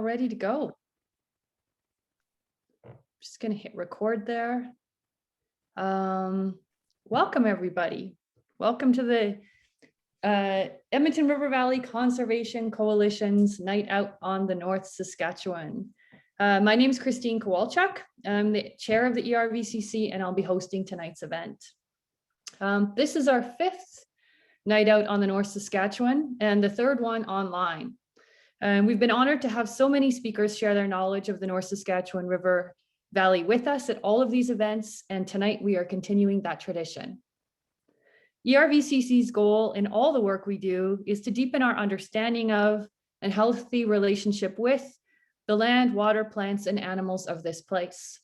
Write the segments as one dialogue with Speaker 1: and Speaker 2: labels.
Speaker 1: ready to go. Just going to hit record there. Welcome everybody. Welcome to the Edmonton River Valley Conservation Coalition's Night Out on the North Saskatchewan. My name is Christine Kowalchuk. I'm the chair of the ERVCC and I'll be hosting tonight's event. This is our fifth night out on the North Saskatchewan and the third one online. We've been honored to have so many speakers share their knowledge of the North Saskatchewan River Valley with us at all of these events, and tonight we are continuing that tradition. ERVCC's goal in all the work we do is to deepen our understanding of and healthy relationship with the land, water, plants, and animals of this place.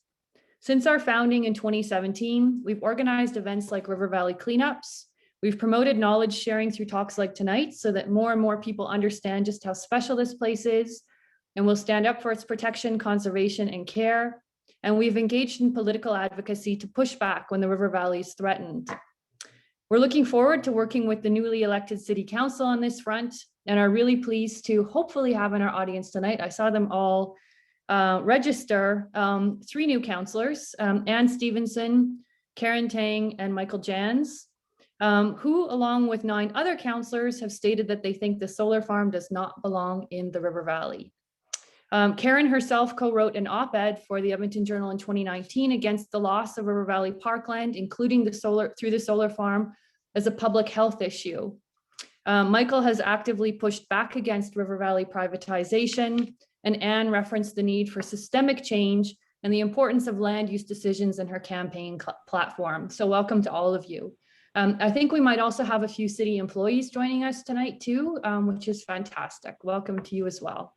Speaker 1: Since our founding in 2017, we've organized events like River Valley cleanups. We've promoted knowledge sharing through talks like tonight so that more and more people understand just how special this place is, and will stand up for its protection, conservation, and care. And we've engaged in political advocacy to push back when the River Valley is threatened. We're looking forward to working with the newly elected City Council on this front and are really pleased to hopefully have in our audience tonight. I saw them all register, three new councillors, Ann Stevenson, Karen Tang, and Michael Jans, who along with 9 other councillors have stated that they think the solar farm does not belong in the River Valley. Karen herself co-wrote an op-ed for the Edmonton Journal in 2019 against the loss of River Valley parkland, including the solar farm as a public health issue. Michael has actively pushed back against River Valley privatization, and Anne referenced the need for systemic change and the importance of land use decisions in her campaign platform. So welcome to all of you. I think we might also have a few city employees joining us tonight too, which is fantastic. Welcome to you as well.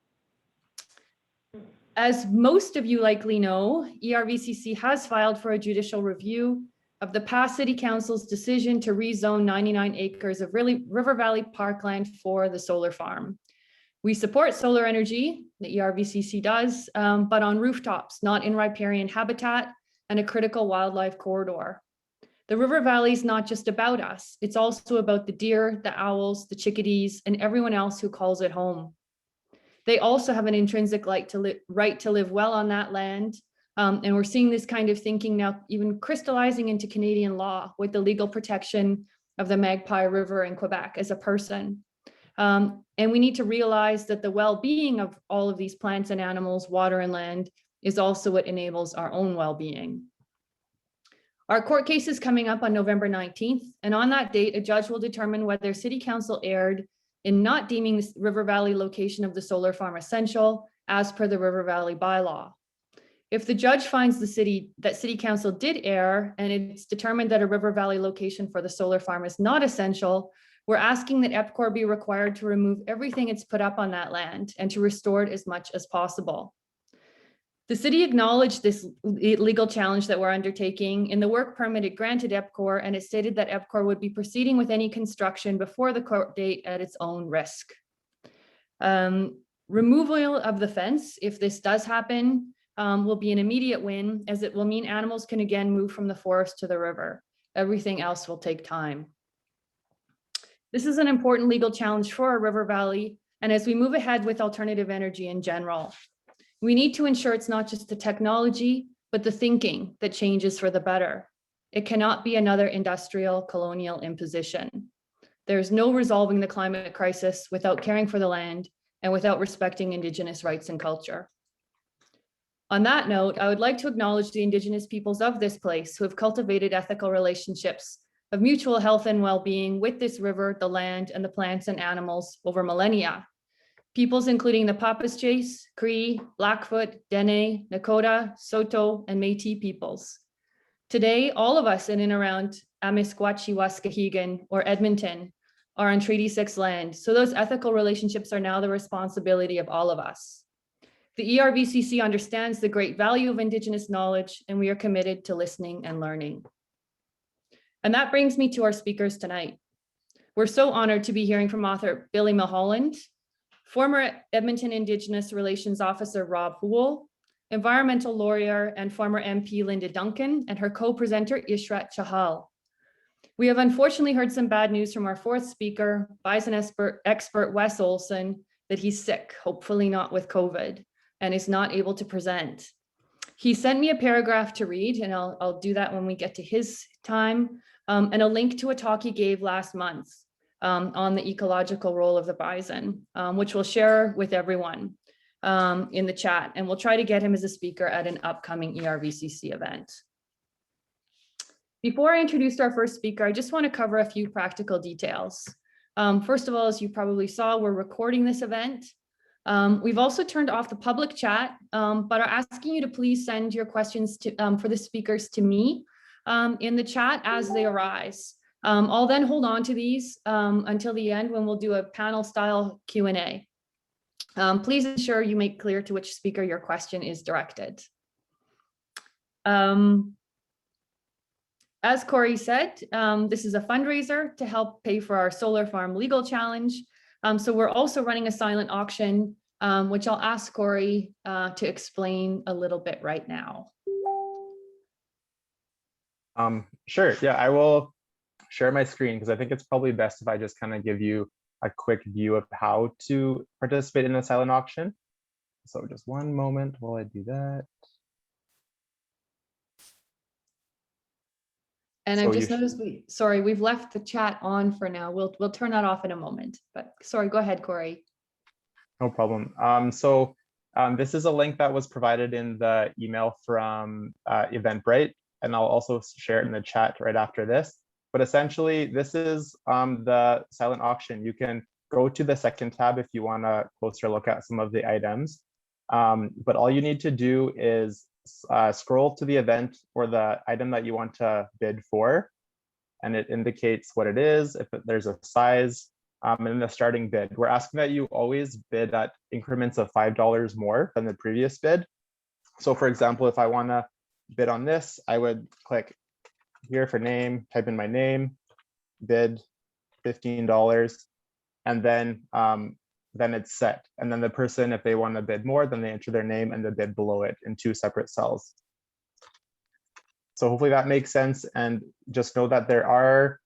Speaker 1: As most of you likely know, ERVCC has filed for a judicial review of the past City Council's decision to rezone 99 acres of River Valley parkland for the solar farm. We support solar energy, the ERVCC does, but on rooftops, not in riparian habitat and a critical wildlife corridor. The River Valley is not just about us, it's also about the deer, the owls, the chickadees, and everyone else who calls it home. They also have an intrinsic right to live well on that land. And we're seeing this kind of thinking now even crystallizing into Canadian law with the legal protection of the Magpie River in Quebec as a person. And we need to realize that the well-being of all of these plants and animals, water and land, is also what enables our own well-being. Our court case is coming up on November 19th, and on that date, a judge will determine whether City Council erred in not deeming the River Valley location of the solar farm essential as per the River Valley bylaw. If the judge finds that City Council did err and it's determined that a River Valley location for the solar farm is not essential, we're asking that EPCOR be required to remove everything it's put up on that land and to restore it as much as possible. The city acknowledged this legal challenge that we're undertaking in the work permit it granted EPCOR, and it stated that EPCOR would be proceeding with any construction before the court date at its own risk. Removal of the fence, if this does happen, will be an immediate win, as it will mean animals can again move from the forest to the river. Everything else will take time. This is an important legal challenge for our River Valley, and as we move ahead with alternative energy in general, we need to ensure it's not just the technology, but the thinking that changes for the better. It cannot be another industrial colonial imposition. There's no resolving the climate crisis without caring for the land and without respecting Indigenous rights and culture. On that note, I would like to acknowledge the Indigenous peoples of this place who have cultivated ethical relationships of mutual health and well-being with this river, the land, and the plants and animals over millennia. Peoples including the Papaschase, Cree, Blackfoot, Dene, Nakota, Saulteaux, and Métis peoples. Today, all of us in and around Amisquatchie, Waskahegan, or Edmonton are on Treaty 6 land, so those ethical relationships are now the responsibility of all of us. The ERVCC understands the great value of Indigenous knowledge, and we are committed to listening and learning. And that brings me to our speakers tonight. We're so honored to be hearing from author Billie Milholland, former Edmonton Indigenous Relations Officer Rob Houle, environmental lawyer and former MP Linda Duncan, and her co-presenter Ishrat Chahal. We have unfortunately heard some bad news from our fourth speaker, bison expert Wes Olson, that he's sick, hopefully not with COVID, and is not able to present. He sent me a paragraph to read, and I'll do that when we get to his time, and a link to a talk he gave last month on the ecological role of the bison, which we'll share with everyone in the chat, and we'll try to get him as a speaker at an upcoming ERVCC event. Before I introduce our first speaker, I just want to cover a few practical details. First of all, as you probably saw, we're recording this event. We've also turned off the public chat, but are asking you to please send your questions for the speakers to me in the chat as they arise. I'll then hold on to these until the end when we'll do a panel style Q&A. Please ensure you make clear to which speaker your question is directed. As Corey said, this is a fundraiser to help pay for our solar farm legal challenge. So we're also running a silent auction, which I'll ask Corey to explain a little bit right now.
Speaker 2: Sure, yeah, I will share my screen because I think it's probably best if I just kind of give you a quick view of how to participate in a silent auction. So just one moment while I do that.
Speaker 1: And I've just noticed we've left the chat on for now. We'll turn that off in a moment, but sorry, go ahead, Corey.
Speaker 2: No problem. This is a link that was provided in the email from Eventbrite, and I'll also share it in the chat right after this. But essentially, this is the silent auction. You can go to the second tab if you want a closer look at some of the items. But all you need to do is scroll to the event or the item that you want to bid for, and it indicates what it is, if there's a size, and the starting bid. We're asking that you always bid at increments of $5 more than the previous bid. So for example, if I want to bid on this, I would click here for name, type in my name, bid $15, and then it's set. And then the person, if they want to bid more, then they enter their name and the bid below it in 2 separate cells. So hopefully that makes sense. And just know that there are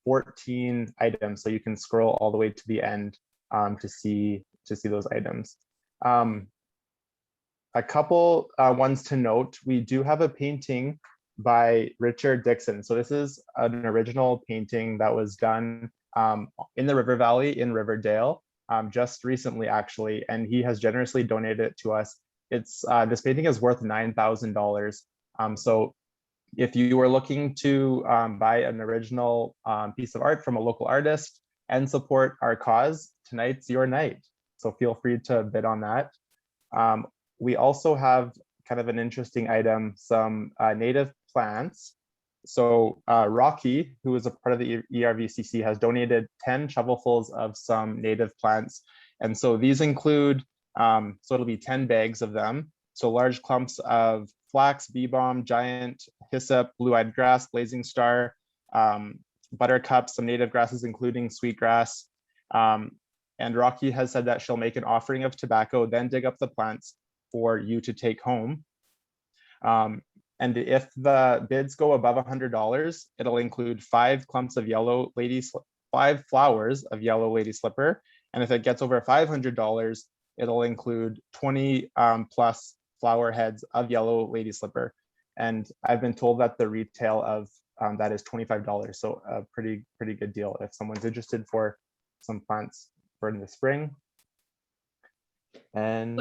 Speaker 2: 14 items, so you can scroll all the way to the end to see those items. A couple ones to note: we do have a painting by Richard Dixon. So this is an original painting that was done in the River Valley in Riverdale just recently, actually, and he has generously donated it to us. It's this painting is worth $9,000. So if you were looking to buy an original piece of art from a local artist and support our cause, tonight's your night. So feel free to bid on that. We also have kind of an interesting item, some native plants. So Rocky, who is a part of the ERVCC, has donated 10 shovelfuls of some native plants. And so these include, so it'll be 10 bags of them. So large clumps of flax, bee balm, giant, hyssop, blue-eyed grass, blazing star, buttercup, some native grasses, including sweetgrass. And Rocky has said that she'll make an offering of tobacco, then dig up the plants for you to take home. And if the bids go above $100, it'll include 5 clumps of yellow lady, 5 flowers of yellow lady slipper. And if it gets over $500, it'll include 20 plus flower heads of yellow lady slipper. And I've been told that the retail of that is $25. So a pretty good deal if someone's interested for some plants for in the spring. And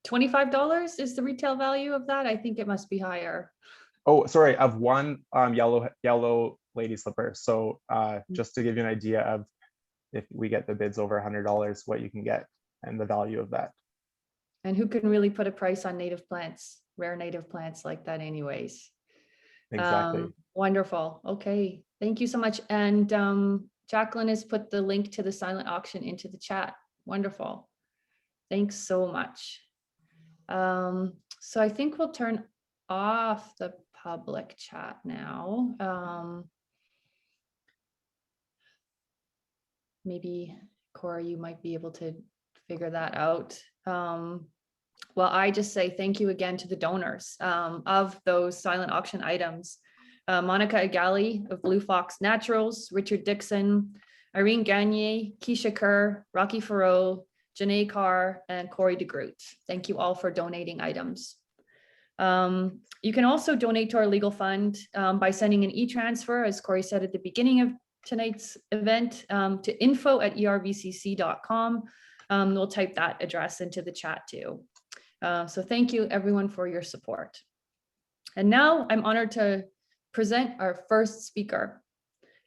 Speaker 1: $25 is the retail value of that? I think it must be higher.
Speaker 2: Oh, sorry, of one yellow lady slipper. So just to give you an idea of if we get the bids over $100, what you can get and the value of that.
Speaker 1: And who can really put a price on native plants, rare native plants like that anyways?
Speaker 2: Exactly.
Speaker 1: Wonderful. Okay, thank you so much. And Jacqueline has put the link to the silent auction into the chat. Wonderful. Thanks so much. So I think we'll turn off the public chat now. Maybe Cora, you might be able to figure that out. Well, I just say thank you again to the donors of those silent auction items. Monica Agali of Blue Fox Naturals, Richard Dixon, Irene Gagne, Keisha Kerr, Rocky Farrow, Janae Carr, and Corey DeGroot. Thank you all for donating items. You can also donate to our legal fund by sending an e-transfer, as Corey said at the beginning of tonight's event, to info@ervcc.com. We'll type that address into the chat too. So thank you everyone for your support. And now I'm honored to present our first speaker.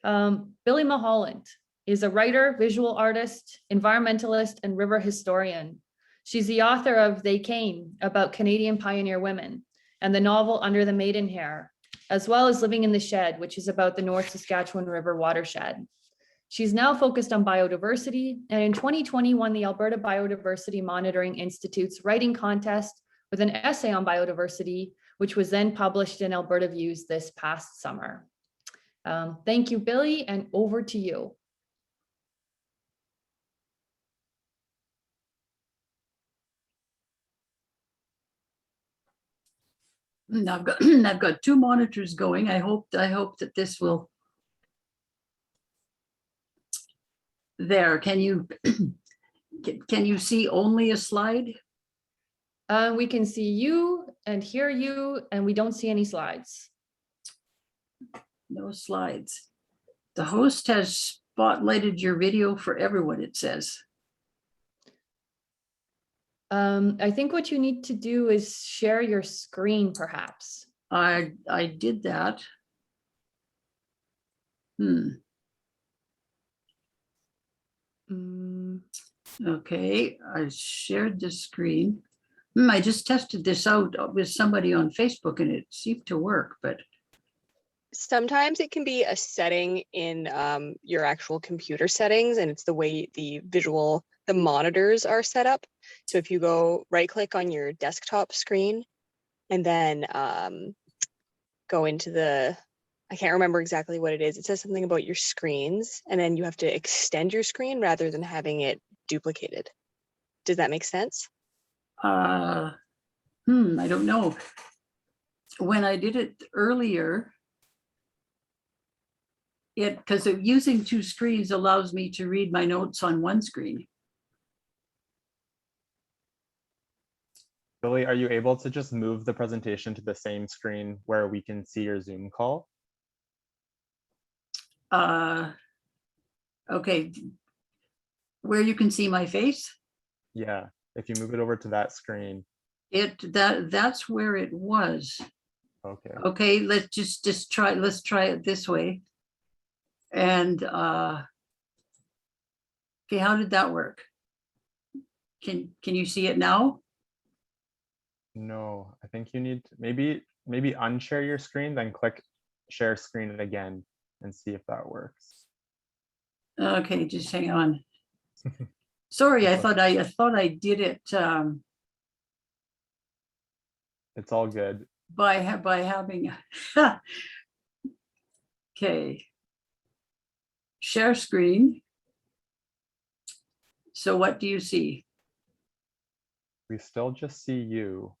Speaker 1: Billie Milholland is a writer, visual artist, environmentalist, and river historian. She's the author of They Came, about Canadian pioneer women, and the novel Under the Maidenhair, as well as Living in the Shed, which is about the North Saskatchewan River watershed. She's now focused on biodiversity, and in 2020 won the Alberta Biodiversity Monitoring Institute's writing contest with an essay on biodiversity, which was then published in Alberta Views this past summer. Thank you, Billie, and over to you.
Speaker 3: I've got two monitors going. I hope that this will. There, can you see only a slide?
Speaker 1: We can see you and hear you, and we don't see any slides.
Speaker 3: No slides. The host has spotlighted your video for everyone, it says.
Speaker 1: I think what you need to do is share your screen, perhaps.
Speaker 3: I did that. Okay, I shared the screen. I just tested this out with somebody on Facebook and it seemed to work, but
Speaker 4: sometimes it can be a setting in your actual computer settings, and it's the way the monitors are set up. So if you go right click on your desktop screen and then go into I can't remember exactly what it is. It says something about your screens, and then you have to extend your screen rather than having it duplicated. Does that make sense?
Speaker 3: I don't know. When I did it earlier, because using two screens allows me to read my notes on one screen.
Speaker 2: Billie, are you able to just move the presentation to the same screen where we can see your Zoom call?
Speaker 3: Okay, where you can see my face?
Speaker 2: Yeah, if you move it over to that screen.
Speaker 3: That's where it was.
Speaker 2: Okay.
Speaker 3: Okay, let's try it this way. And okay, how did that work? Can you see it now?
Speaker 2: No, I think you need to maybe unshare your screen, then click share screen again and see if that works.
Speaker 3: Okay, just hang on. Sorry, I thought I did it
Speaker 2: It's all good.
Speaker 3: by having okay. Share screen. So what do you see?
Speaker 2: We still just see you.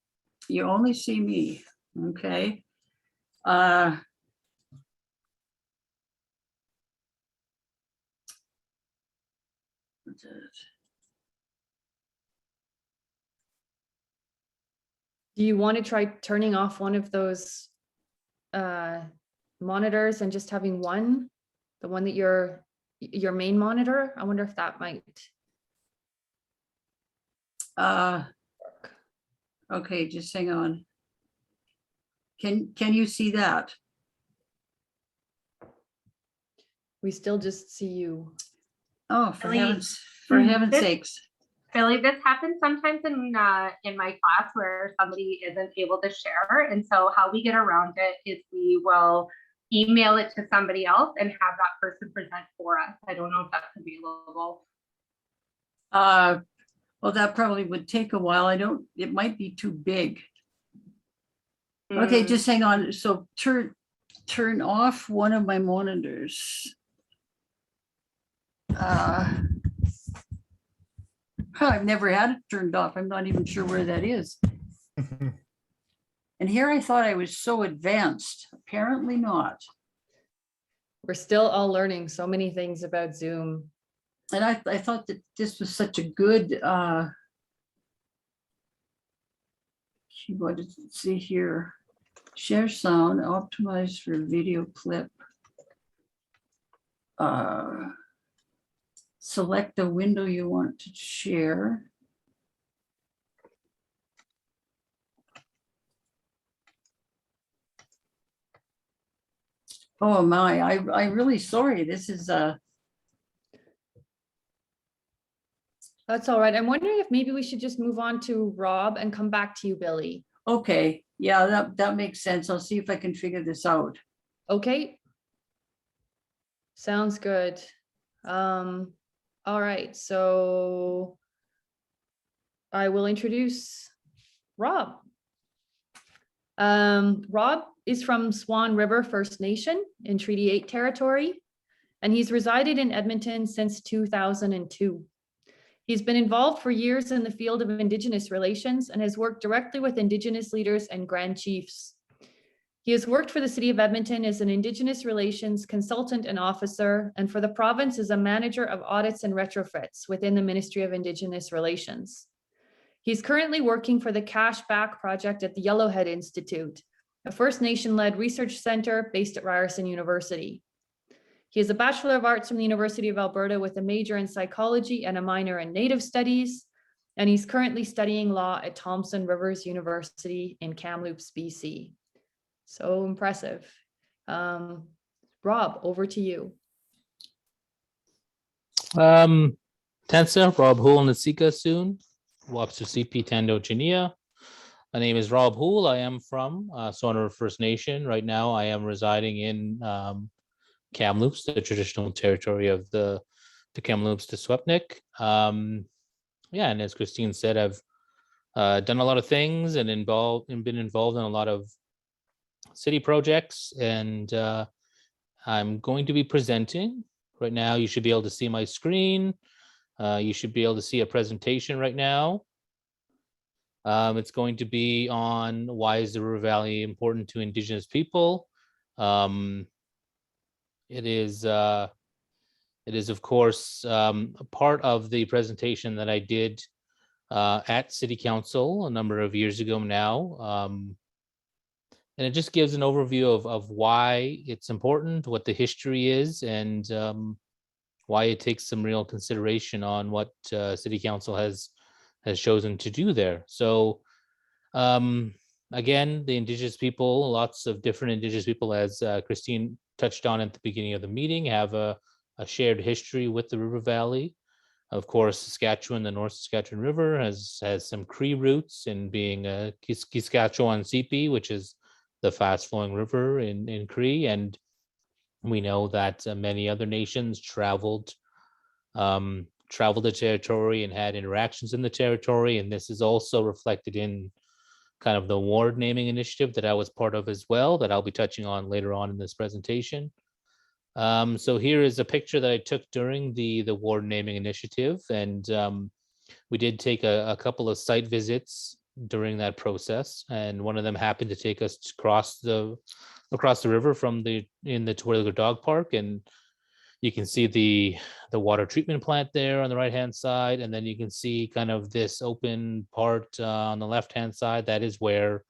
Speaker 3: You only see me. Okay.
Speaker 1: Do you want to try turning off one of those monitors and just having one, the one that your main monitor? I wonder if that might work.
Speaker 3: Okay, just hang on. Can you see that?
Speaker 1: We still just see you.
Speaker 3: Oh, for
Speaker 5: Billie,
Speaker 3: heaven's sakes.
Speaker 5: Billie, this happens sometimes in my class where somebody isn't able to share. And so how we get around it is we will email it to somebody else and have that person present for us. I don't know if that's available.
Speaker 3: Well, that probably would take a while. It might be too big. Okay, just hang on. So turn off one of my monitors. I've never had it turned off. I'm not even sure where that is. And here I thought I was so advanced. Apparently not.
Speaker 1: We're still all learning so many things about Zoom.
Speaker 3: And I thought that this was such a good, what does it say here? Share sound, optimized for video clip. Select the window you want to share. Oh my, I'm really sorry. This is
Speaker 1: That's all right. I'm wondering if maybe we should just move on to Rob and come back to you, Billie.
Speaker 3: okay. Yeah, that makes sense. I'll see if I can figure this out.
Speaker 1: Okay. Sounds good. All right, so I will introduce Rob. Rob is from Swan River First Nation in Treaty 8 territory, and he's resided in Edmonton since 2002. He's been involved for years in the field of Indigenous relations and has worked directly with Indigenous leaders and Grand Chiefs. He has worked for the City of Edmonton as an Indigenous relations consultant and officer, and for the province as a manager of audits and retrofits within the Ministry of Indigenous Relations. He's currently working for the Cash Back Project at the Yellowhead Institute, a First Nation-led research center based at Ryerson University. He has a Bachelor of Arts from the University of Alberta with a major in psychology and a minor in Native Studies, and he's currently studying law at Thompson Rivers University in Kamloops, BC. So impressive. Rob, over to you.
Speaker 6: Tensa, Rob Houle Nasika soon. Wapsu CP Tando Chinia. My name is Rob Houle. I am from Swan River First Nation. Right now, I am residing in Kamloops, the traditional territory of the Kamloops to Swepnik. Yeah, and as Christine said, I've done a lot of things and been involved in a lot of city projects, and I'm going to be presenting. Right now, you should be able to see my screen. You should be able to see a presentation right now. It's going to be on why is the River Valley important to Indigenous people. It is, of course, a part of the presentation that I did at City Council a number of years ago now. And it just gives an overview of why it's important, what the history is, and why it takes some real consideration on what City Council has chosen to do there. So again, the Indigenous people, lots of different Indigenous people, as Christine touched on at the beginning of the meeting, have a shared history with the River Valley. Of course, Saskatchewan, the North Saskatchewan River has some Cree roots in being a Saskatchewan CP, which is the fast flowing river in Cree. And we know that many other nations traveled the territory and had interactions in the territory. And this is also reflected in kind of the ward naming initiative that I was part of as well, that I'll be touching on later on in this presentation. So here is a picture that I took during the ward naming initiative. And we did take a couple of site visits during that process. And one of them happened to take us across the river from the Twilliger Dog Park. And you can see the water treatment plant there on the right-hand side. And then you can see kind of this open part on the left-hand side. That is where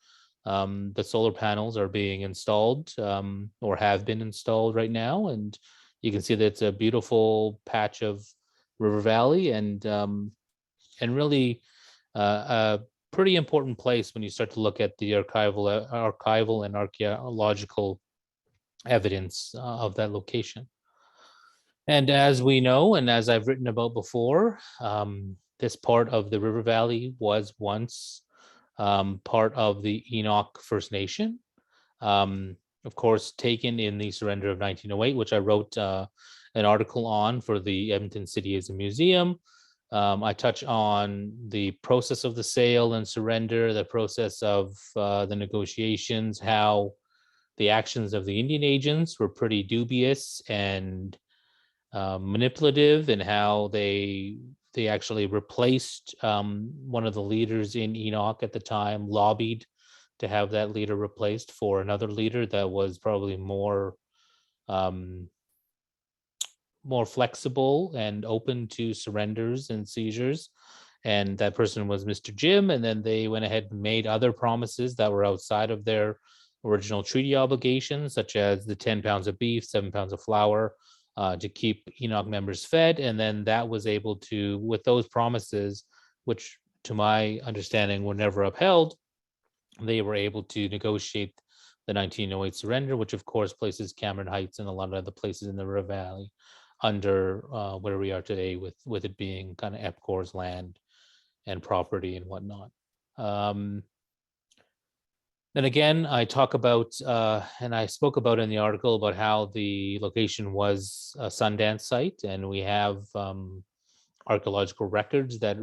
Speaker 6: the solar panels are being installed or have been installed right now. And you can see that it's a beautiful patch of River Valley and really a pretty important place when you start to look at the archival and archaeological evidence of that location. And as we know, and as I've written about before, this part of the River Valley was once part of the Enoch First Nation, of course, taken in the surrender of 1908, which I wrote an article on for the Edmonton City as a Museum. I touch on the process of the sale and surrender, the process of the negotiations, how the actions of the Indian agents were pretty dubious and manipulative, and how they actually replaced one of the leaders in Enoch at the time, lobbied to have that leader replaced for another leader that was probably more more flexible and open to surrenders and seizures. And that person was Mr. Jim. And then they went ahead and made other promises that were outside of their original treaty obligations, such as the 10 pounds of beef, 7 pounds of flour, to keep Enoch members fed. And then that was able to, with those promises, which to my understanding were never upheld, they were able to negotiate the 1908 surrender, which of course places Cameron Heights and a lot of other places in the River Valley under where we are today, with it being kind of EPCOR's land and property and whatnot. Then again, I talk about, and I spoke about in the article about how the location was a Sundance site, and we have archaeological records that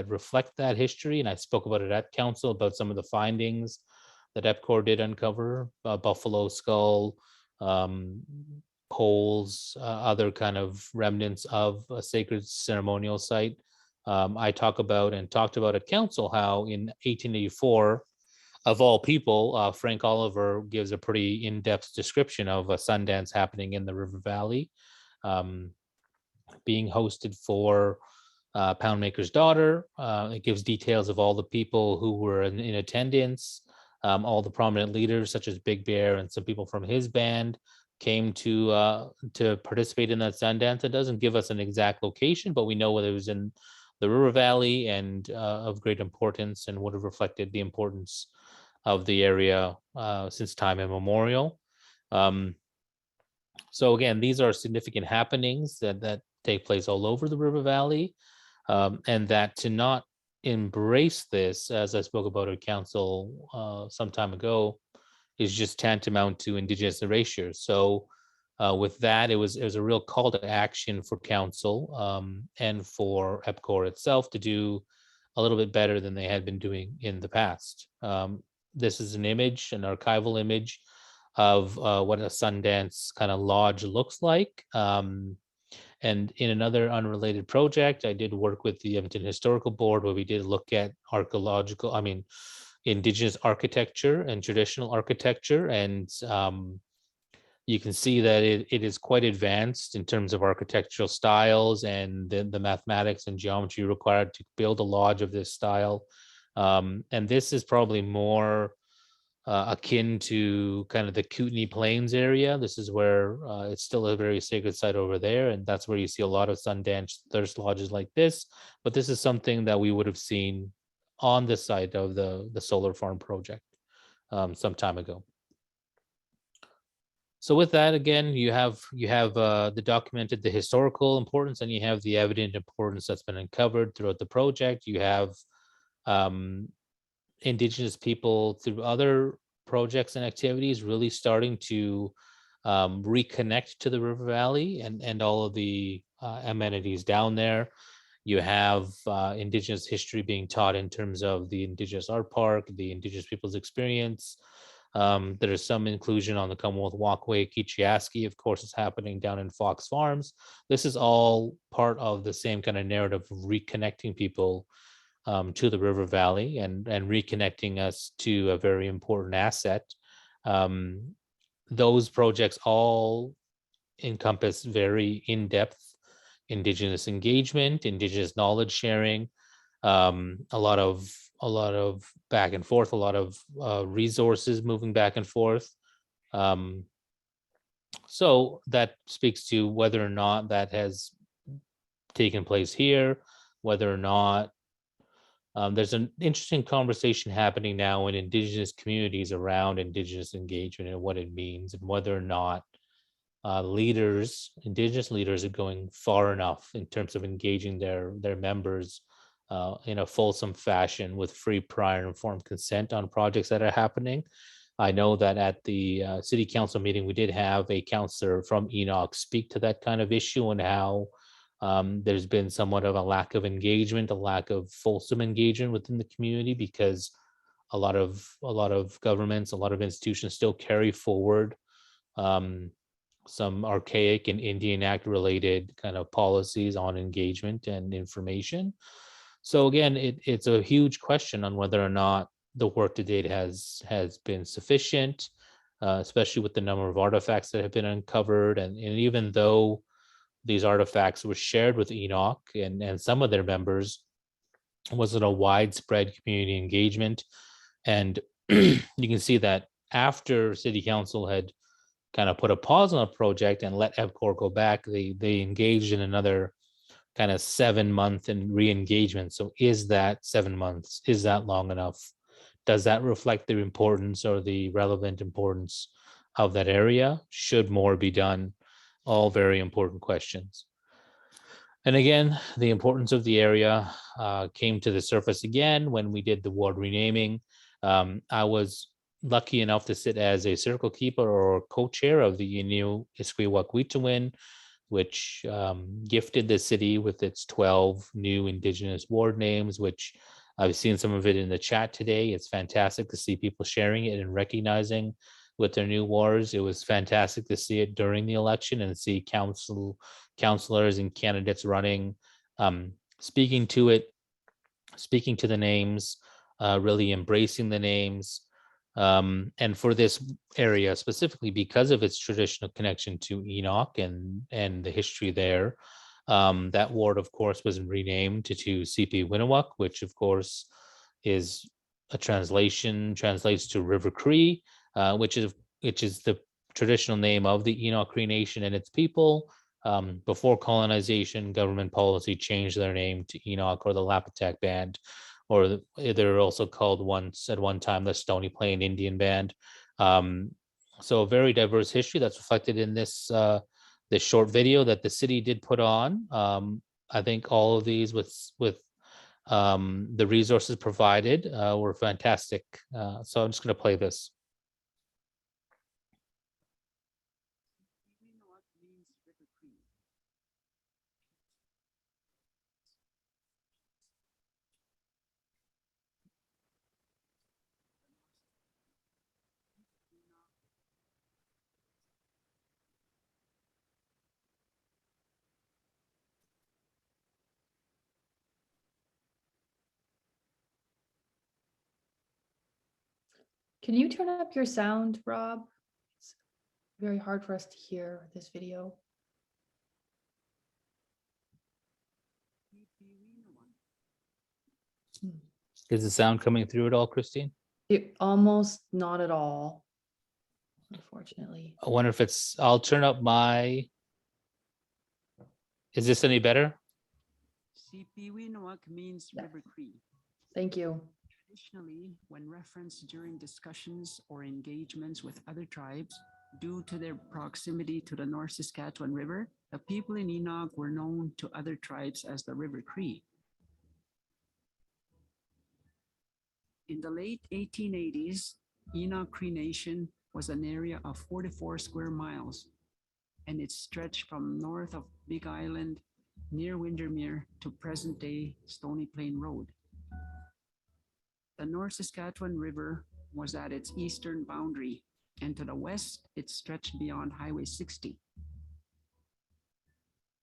Speaker 6: reflect that history. And I spoke about it at council about some of the findings that EPCOR did uncover: buffalo skull, poles, other kind of remnants of a sacred ceremonial site. I talked about at council how in 1884, of all people, Frank Oliver gives a pretty in-depth description of a Sundance happening in the River Valley, being hosted for Poundmaker's daughter. It gives details of all the people who were in attendance. All the prominent leaders, such as Big Bear and some people from his band, came to participate in that Sundance. It doesn't give us an exact location, but we know whether it was in the River Valley and of great importance, and would have reflected the importance of the area since time immemorial. So again, these are significant happenings that take place all over the River Valley, and that to not embrace this, as I spoke about at council some time ago, is just tantamount to Indigenous erasure. So with that, it was a real call to action for council and for EPCOR itself to do a little bit better than they had been doing in the past. This is an image, an archival image of what a Sundance kind of lodge looks like. And in another unrelated project, I did work with the Edmonton Historical Board, where we did look at Indigenous architecture and traditional architecture. And you can see that it is quite advanced in terms of architectural styles and the mathematics and geometry required to build a lodge of this style. And this is probably more akin to kind of the Kootenay Plains area. This is where it's still a very sacred site over there, and that's where you see a lot of Sundance thirst lodges like this. But this is something that we would have seen on the site of the solar farm project some time ago. So with that, again, you have the documented, the historical importance, and you have the evident importance that's been uncovered throughout the project. You have Indigenous people through other projects and activities really starting to reconnect to the River Valley and all of the amenities down there. You have Indigenous history being taught in terms of the Indigenous Art Park, the Indigenous People's Experience. There is some inclusion on the Commonwealth Walkway. Kichiaski, of course, is happening down in Fox Farms. This is all part of the same kind of narrative of reconnecting people to the River Valley and reconnecting us to a very important asset. Those projects all encompass very in-depth Indigenous engagement, Indigenous knowledge sharing, a lot of back and forth, a lot of resources moving back and forth. So that speaks to whether or not that has taken place here, whether or not there's an interesting conversation happening now in Indigenous communities around Indigenous engagement and what it means, and whether or not Indigenous leaders are going far enough in terms of engaging their members in a fulsome fashion with free, prior, informed consent on projects that are happening. I know that at the city council meeting, we did have a councillor from Enoch speak to that kind of issue and how there's been somewhat of a lack of engagement, a lack of fulsome engagement within the community, because a lot of governments, a lot of institutions still carry forward some archaic and Indian Act related kind of policies on engagement and information. So again, it's a huge question on whether or not the work to date has been sufficient, especially with the number of artifacts that have been uncovered. And even though these artifacts were shared with Enoch and some of their members, was it a widespread community engagement. And you can see that after City Council had kind of put a pause on the project and let EPCOR go back, they engaged in another kind of 7 month and re-engagement. So is that 7 months? Is that long enough? Does that reflect the importance or the relevant importance of that area? Should more be done? All very important questions. And again, the importance of the area came to the surface again when we did the ward renaming. I was lucky enough to sit as a circle keeper or co-chair of the Innu Iskwiwak-Wet'suwin, which gifted the city with its 12 new Indigenous ward names, which I've seen some of it in the chat today. It's fantastic to see people sharing it and recognizing with their new wards. It was fantastic to see it during the election and see councillors and candidates running, speaking to it, speaking to the names, really embracing the names. And for this area specifically, because of its traditional connection to Enoch and the history there, that ward, of course, was renamed to CP Winawuk, which of course is a translates to River Cree, which is the traditional name of the Enoch Cree Nation and its people. Before colonization, government policy changed their name to Enoch or the Lapatak Band, or they're also called at one time the Stony Plain Indian Band. So a very diverse history that's reflected in this this short video that the city did put on. I think all of these with the resources provided were fantastic. So I'm just going to play this.
Speaker 1: Can you turn up your sound, Rob? It's very hard for us to hear this video.
Speaker 6: Is the sound coming through at all, Christine?
Speaker 1: Almost not at all, unfortunately.
Speaker 6: I wonder if I'll turn up my, is this any better?
Speaker 7: Sipiwinawak means
Speaker 1: Yeah.
Speaker 7: River Cree.
Speaker 1: Thank you.
Speaker 7: Traditionally, when referenced during discussions or engagements with other tribes, due to their proximity to the North Saskatchewan River, the people in Enoch were known to other tribes as the River Cree. In the late 1880s, Enoch Cree Nation was an area of 44 square miles, and it stretched from north of Big Island near Windermere to present-day Stony Plain Road. The North Saskatchewan River was at its eastern boundary, and to the west, it stretched beyond Highway 60.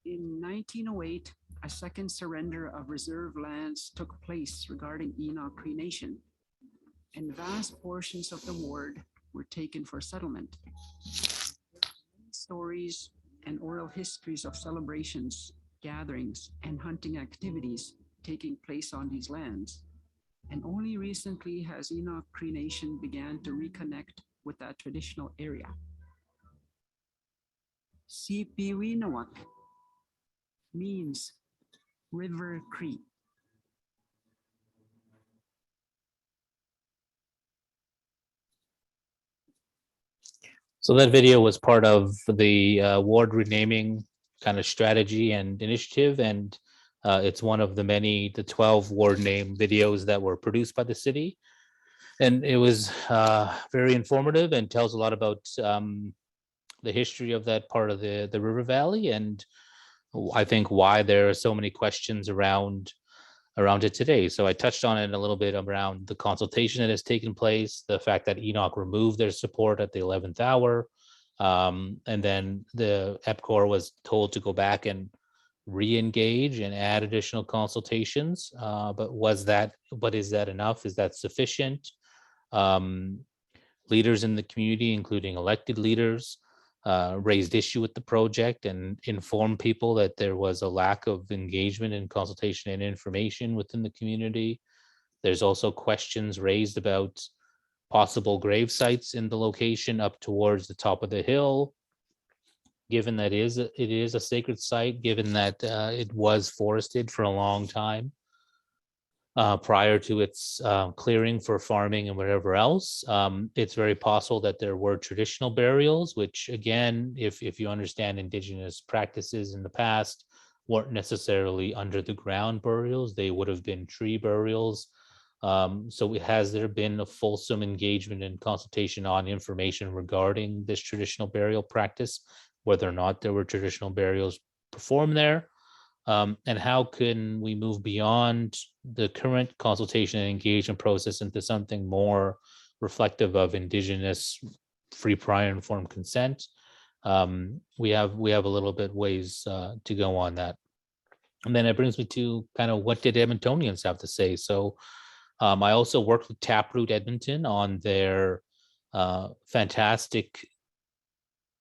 Speaker 7: In 1908, a second surrender of reserve lands took place regarding Enoch Cree Nation, and vast portions of the ward were taken for settlement. Stories and oral histories of celebrations, gatherings, and hunting activities taking place on these lands. And only recently has Enoch Cree Nation began to reconnect with that traditional area. Sipiwinawak means River Cree.
Speaker 6: So that video was part of the ward renaming kind of strategy and initiative, and it's one of the 12 ward name videos that were produced by the city. And it was very informative and tells a lot about the history of that part of the river valley, and I think why there are so many questions around it today. So I touched on it a little bit around the consultation that has taken place, the fact that Enoch removed their support at the 11th hour, and then the EPCOR was told to go back and re-engage and add additional consultations. But is that enough? Is that sufficient? Leaders in the community, including elected leaders, raised issue with the project and informed people that there was a lack of engagement and consultation and information within the community. There's also questions raised about possible grave sites in the location up towards the top of the hill, given that it is a sacred site, given that it was forested for a long time prior to its clearing for farming and whatever else. It's very possible that there were traditional burials, which again, if you understand Indigenous practices in the past, weren't necessarily under the ground burials. They would have been tree burials. So has there been a fulsome engagement and consultation on information regarding this traditional burial practice, whether or not there were traditional burials performed there? And how can we move beyond the current consultation and engagement process into something more reflective of Indigenous free, prior, informed consent? We have a little bit ways to go on that. And then it brings me to kind of what did Edmontonians have to say? So I also worked with Taproot Edmonton on their fantastic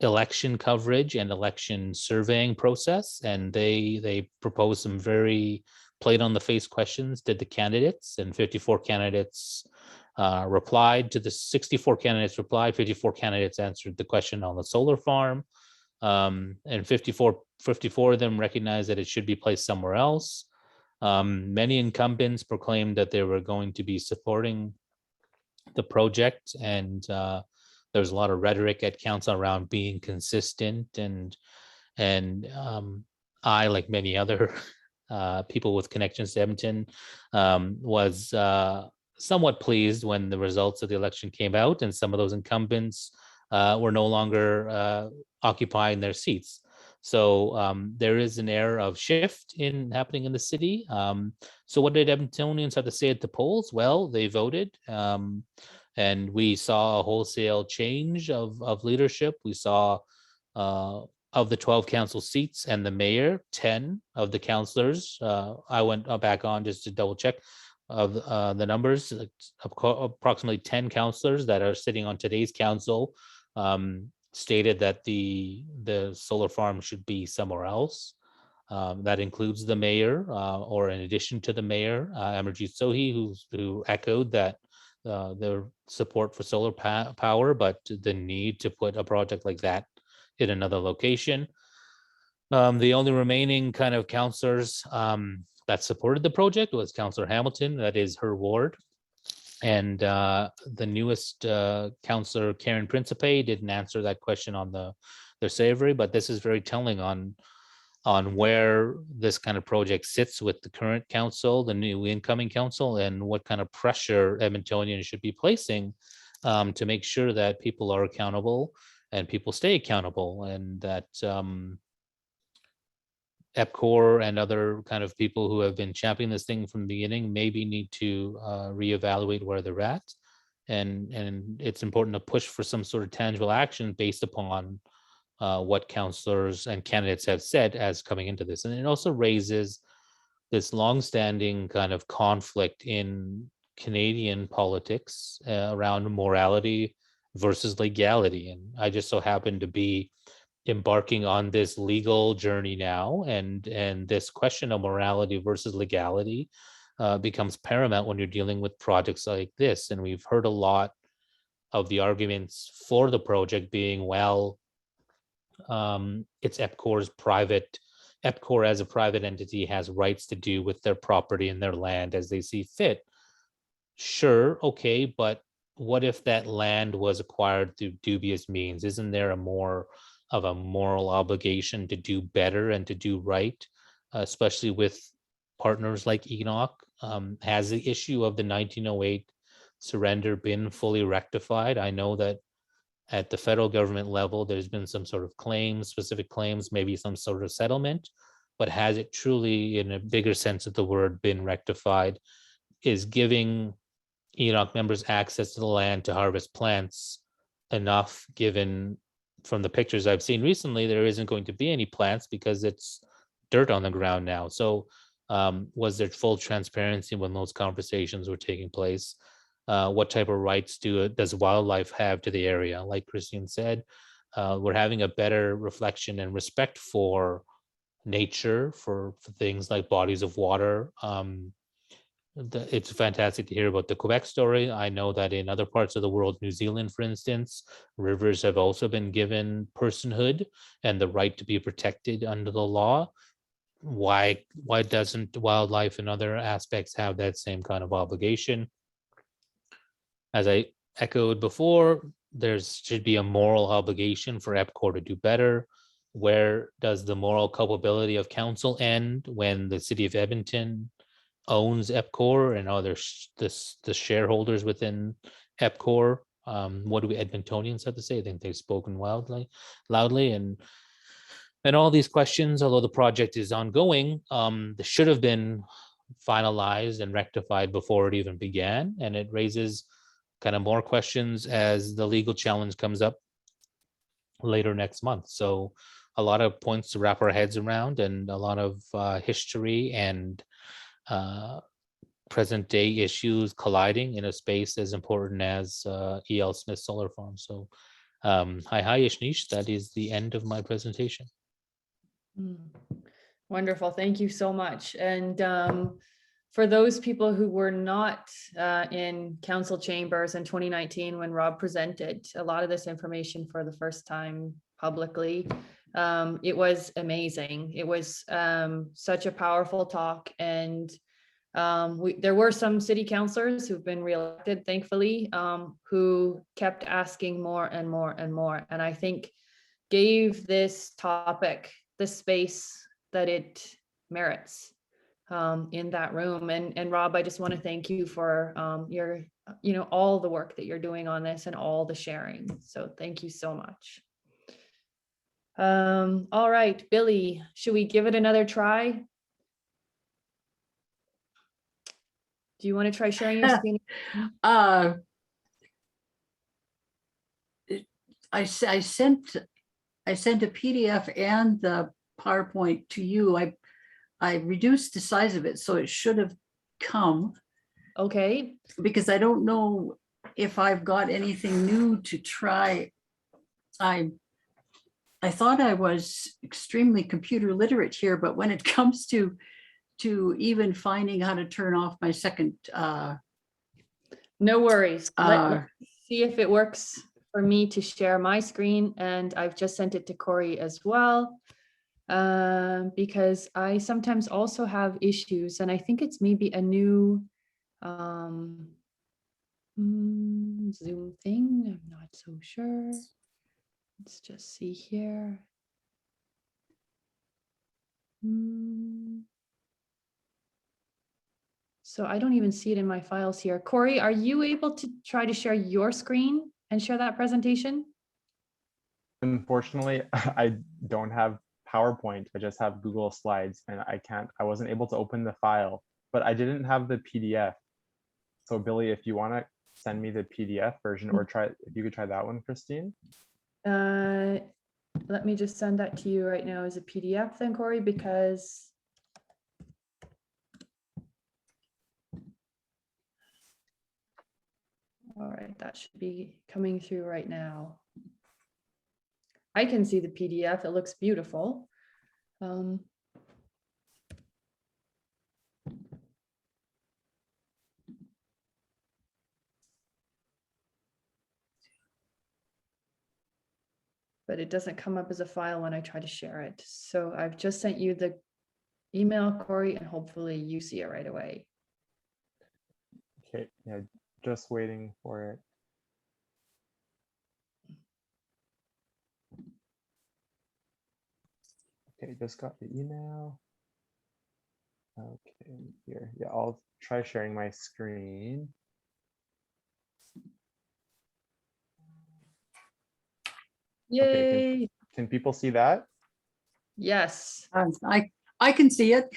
Speaker 6: election coverage and election surveying process, and they proposed some very played on the face questions to the candidates, and 54 candidates replied to the 64 candidates replied. 54 candidates answered the question on the solar farm, and 54 of them recognized that it should be placed somewhere else. Many incumbents proclaimed that they were going to be supporting the project, and there's a lot of rhetoric at council around being consistent, and I, like many other people with connections to Edmonton, was somewhat pleased when the results of the election came out and some of those incumbents were no longer occupying their seats. So there is an air of shift happening in the city. So what did Edmontonians have to say at the polls? Well, they voted. And we saw a wholesale change of leadership. We saw of the 12 council seats and the mayor, 10 of the councillors. I went back on just to double check of the numbers. Approximately 10 councillors that are sitting on today's council stated that the solar farm should be somewhere else. That includes the mayor, or in addition to the mayor, Amarjeet Sohi, who echoed that their support for solar power, but the need to put a project like that in another location. The only remaining kind of councillors that supported the project was Councillor Hamilton, that is her ward. And the newest councillor, Karen Principe, didn't answer that question on their savory, but this is very telling on where this kind of project sits with the current council, the new incoming council, and what kind of pressure Edmontonians should be placing to make sure that people are accountable and people stay accountable, and that EPCOR and other kind of people who have been championing this thing from the beginning maybe need to reevaluate where they're at. And it's important to push for some sort of tangible action based upon what councillors and candidates have said as coming into this. And it also raises this longstanding kind of conflict in Canadian politics around morality versus legality. And I just so happen to be embarking on this legal journey now, and this question of morality versus legality becomes paramount when you're dealing with projects like this. And we've heard a lot of the arguments for the project being, well, it's EPCOR as a private entity has rights to do with their property and their land as they see fit. Sure, okay, but what if that land was acquired through dubious means? Isn't there a more of a moral obligation to do better and to do right, especially with partners like Enoch? Has the issue of the 1908 surrender been fully rectified? I know that at the federal government level, there's been some sort of claims, specific claims, maybe some sort of settlement, but has it truly, in a bigger sense of the word, been rectified? Is giving Enoch members access to the land to harvest plants enough, given from the pictures I've seen recently, there isn't going to be any plants because it's dirt on the ground now. So was there full transparency when those conversations were taking place? What type of rights does wildlife have to the area? Like Christine said, we're having a better reflection and respect for nature, for things like bodies of water. It's fantastic to hear about the Quebec story. I know that in other parts of the world, New Zealand, for instance, rivers have also been given personhood and the right to be protected under the law. Why doesn't wildlife and other aspects have that same kind of obligation? As I echoed before, there should be a moral obligation for EPCOR to do better. Where does the moral culpability of council end when the city of Edmonton owns EPCOR and other the shareholders within EPCOR? What do we Edmontonians have to say? I think they've spoken loudly, and all these questions, although the project is ongoing, they should have been finalized and rectified before it even began, and it raises kind of more questions as the legal challenge comes up later next month. So a lot of points to wrap our heads around, and a lot of history and present day issues colliding in a space as important as E.L. Smith Solar Farm. So hi Ishnish, that is the end of my presentation.
Speaker 1: Wonderful. Thank you so much. And for those people who were not in council chambers in 2019 when Rob presented a lot of this information for the first time publicly, it was amazing. It was such a powerful talk, and there were some city councillors who've been reelected, thankfully, who kept asking more and more and more, and I think gave this topic the space that it merits in that room. And Rob, I just want to thank you for your, all the work that you're doing on this and all the sharing. So thank you so much. All right, Billie, should we give it another try? Do you want to try sharing your screen?
Speaker 3: I sent a PDF and the PowerPoint to you. I reduced the size of it, so it should have come.
Speaker 1: Okay.
Speaker 3: Because I don't know if I've got anything new to try. I thought I was extremely computer literate here, but when it comes to even finding how to turn off my second.
Speaker 1: No worries. Let's see if it works for me to share my screen, and I've just sent it to Corey as well, because I sometimes also have issues, and I think it's maybe a new Zoom thing. I'm not so sure. Let's just see here. So I don't even see it in my files here. Corey, are you able to try to share your screen and share that presentation?
Speaker 2: Unfortunately, I don't have PowerPoint. I just have Google Slides, and I wasn't able to open the file, but I didn't have the PDF. So Billie, if you want to send me the PDF version, or if you could try that one, Christine.
Speaker 1: Let me just send that to you right now as a PDF then, Corey, because all right, that should be coming through right now. I can see the PDF. It looks beautiful. But it doesn't come up as a file when I try to share it. So I've just sent you the email, Corey, and hopefully you see it right away.
Speaker 2: Okay, yeah, just waiting for it. Okay, just got the email. Okay, here, yeah, I'll try sharing my screen.
Speaker 1: Yay!
Speaker 2: Okay, can people see that?
Speaker 1: Yes.
Speaker 3: I can see it.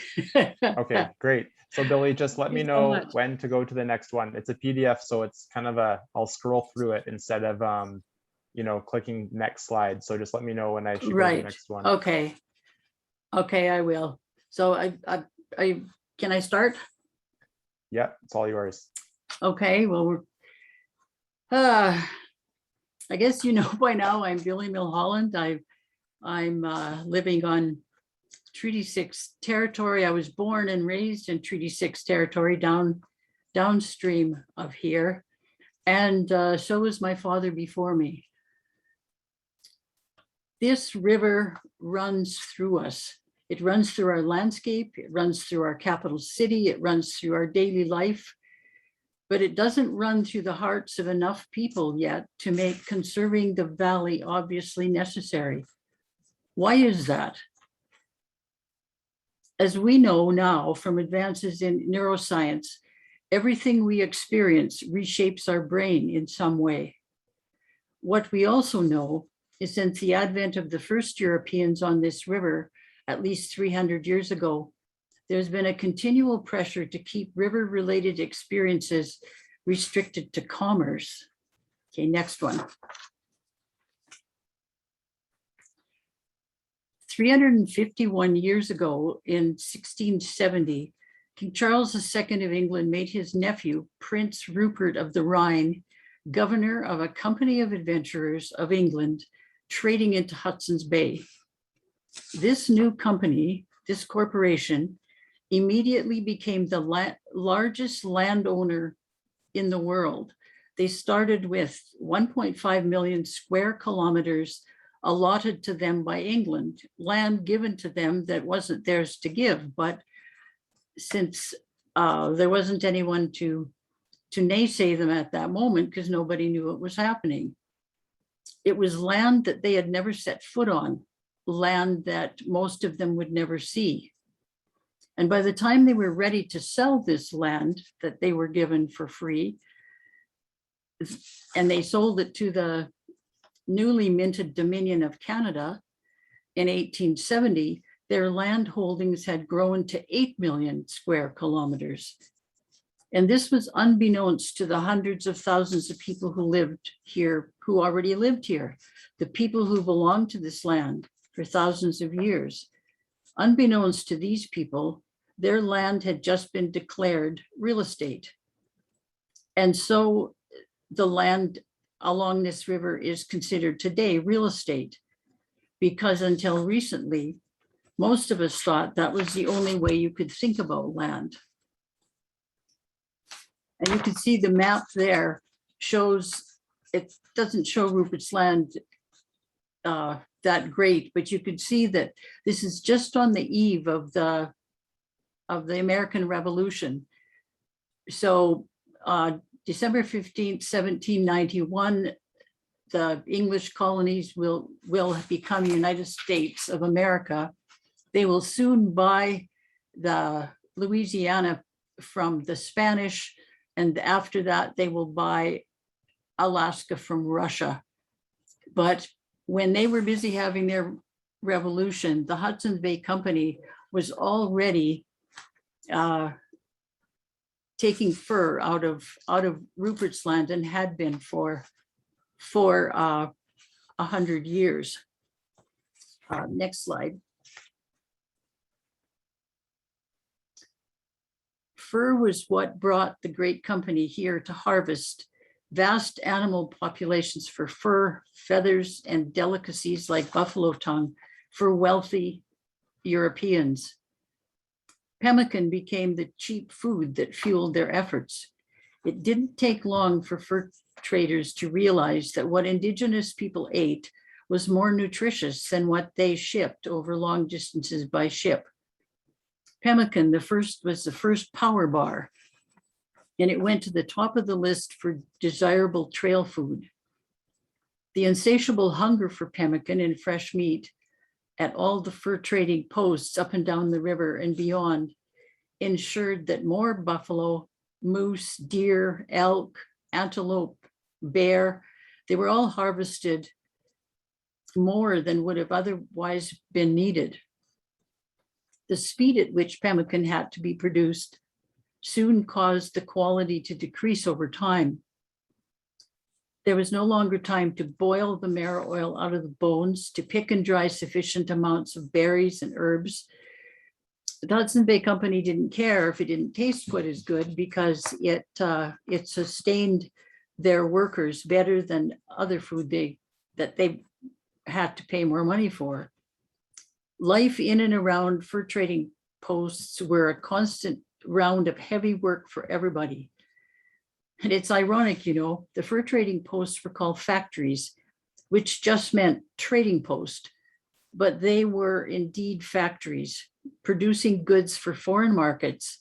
Speaker 2: Okay, great. So Billie, just let
Speaker 1: Thank
Speaker 2: me
Speaker 1: you so
Speaker 2: know
Speaker 1: much.
Speaker 2: when to go to the next one. It's a PDF, so it's kind of I'll scroll through it instead of clicking next slide. So just let me know when I should go to the
Speaker 3: Right.
Speaker 2: next one.
Speaker 3: Okay. Okay, I will. So I can I start?
Speaker 2: Yeah, it's all yours.
Speaker 3: Okay, well, I guess you know by now I'm Billie Milholland. I'm living on Treaty 6 territory. I was born and raised in Treaty 6 territory downstream of here. And so was my father before me. This river runs through us. It runs through our landscape. It runs through our capital city. It runs through our daily life. But it doesn't run through the hearts of enough people yet to make conserving the valley obviously necessary. Why is that? As we know now from advances in neuroscience, everything we experience reshapes our brain in some way. What we also know is since the advent of the first Europeans on this river, at least 300 years ago, there's been a continual pressure to keep river-related experiences restricted to commerce. Okay, next one. 351 years ago in 1670, King Charles II of England made his nephew, Prince Rupert of the Rhine, governor of a company of adventurers of England trading into Hudson's Bay. This new company, this corporation, immediately became the largest landowner in the world. They started with 1.5 million square kilometers allotted to them by England, land given to them that wasn't theirs to give. But since there wasn't anyone to naysay them at that moment because nobody knew what was happening, it was land that they had never set foot on, land that most of them would never see. And by the time they were ready to sell this land that they were given for free, and they sold it to the newly minted Dominion of Canada in 1870, their land holdings had grown to 8 million square kilometers. And this was unbeknownst to the hundreds of thousands of people who lived here, who already lived here, the people who belonged to this land for thousands of years. Unbeknownst to these people, their land had just been declared real estate. And so the land along this river is considered today real estate, because until recently, most of us thought that was the only way you could think about land. And you can see the map there shows, it doesn't show Rupert's Land that great, but you could see that this is just on the eve of the American Revolution. So December 15th, 1791, the English colonies will become United States of America. They will soon buy the Louisiana from the Spanish, and after that they will buy Alaska from Russia. But when they were busy having their revolution, the Hudson's Bay Company was already taking fur out of Rupert's Land, and had been for 100 years. Next slide. Fur was what brought the great company here to harvest vast animal populations for fur, feathers, and delicacies like buffalo tongue for wealthy Europeans. Pemmican became the cheap food that fueled their efforts. It didn't take long for fur traders to realize that what indigenous people ate was more nutritious than what they shipped over long distances by ship. Pemmican was the first power bar, and it went to the top of the list for desirable trail food. The insatiable hunger for pemmican and fresh meat at all the fur trading posts up and down the river and beyond ensured that more buffalo, moose, deer, elk, antelope, bear, they were all harvested more than would have otherwise been needed. The speed at which pemmican had to be produced soon caused the quality to decrease over time. There was no longer time to boil the marrow oil out of the bones, to pick and dry sufficient amounts of berries and herbs. The Hudson's Bay Company didn't care if it didn't taste quite as good, because it sustained their workers better than other food that they had to pay more money for. Life in and around fur trading posts were a constant round of heavy work for everybody. And it's ironic, you know, the fur trading posts were called factories, which just meant trading post, but they were indeed factories producing goods for foreign markets.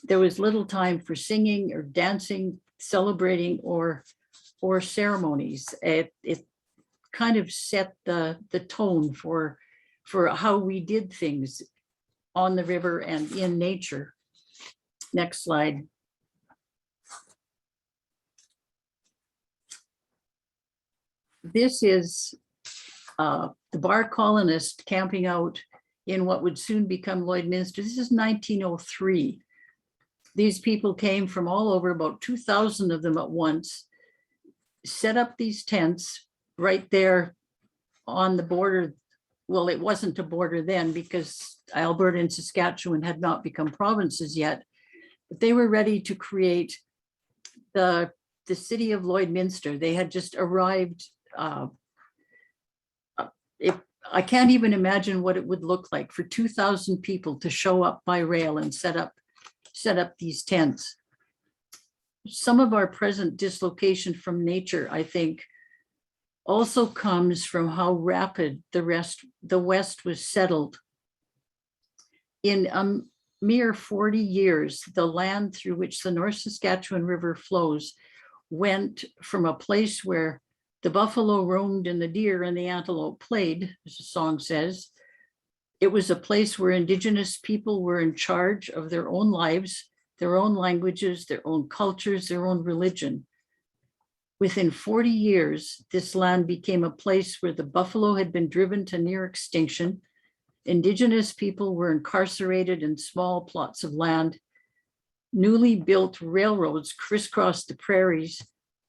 Speaker 3: There was little time for singing or dancing, celebrating, or ceremonies. It kind of set the tone for how we did things on the river and in nature. Next slide. This is the bar colonist camping out in what would soon become Lloydminster. This is 1903. These people came from all over, about 2,000 of them at once, set up these tents right there on the border. Well, it wasn't a border then because Alberta and Saskatchewan had not become provinces yet, but they were ready to create the city of Lloydminster. They had just arrived. I can't even imagine what it would look like for 2,000 people to show up by rail and set up these tents. Some of our present dislocation from nature, I think, also comes from how rapid the West was settled. In a mere 40 years, the land through which the North Saskatchewan River flows went from a place where the buffalo roamed and the deer and the antelope played, as the song says. It was a place where Indigenous people were in charge of their own lives, their own languages, their own cultures, their own religion. Within 40 years, this land became a place where the buffalo had been driven to near extinction. Indigenous people were incarcerated in small plots of land. Newly built railroads crisscrossed the prairies,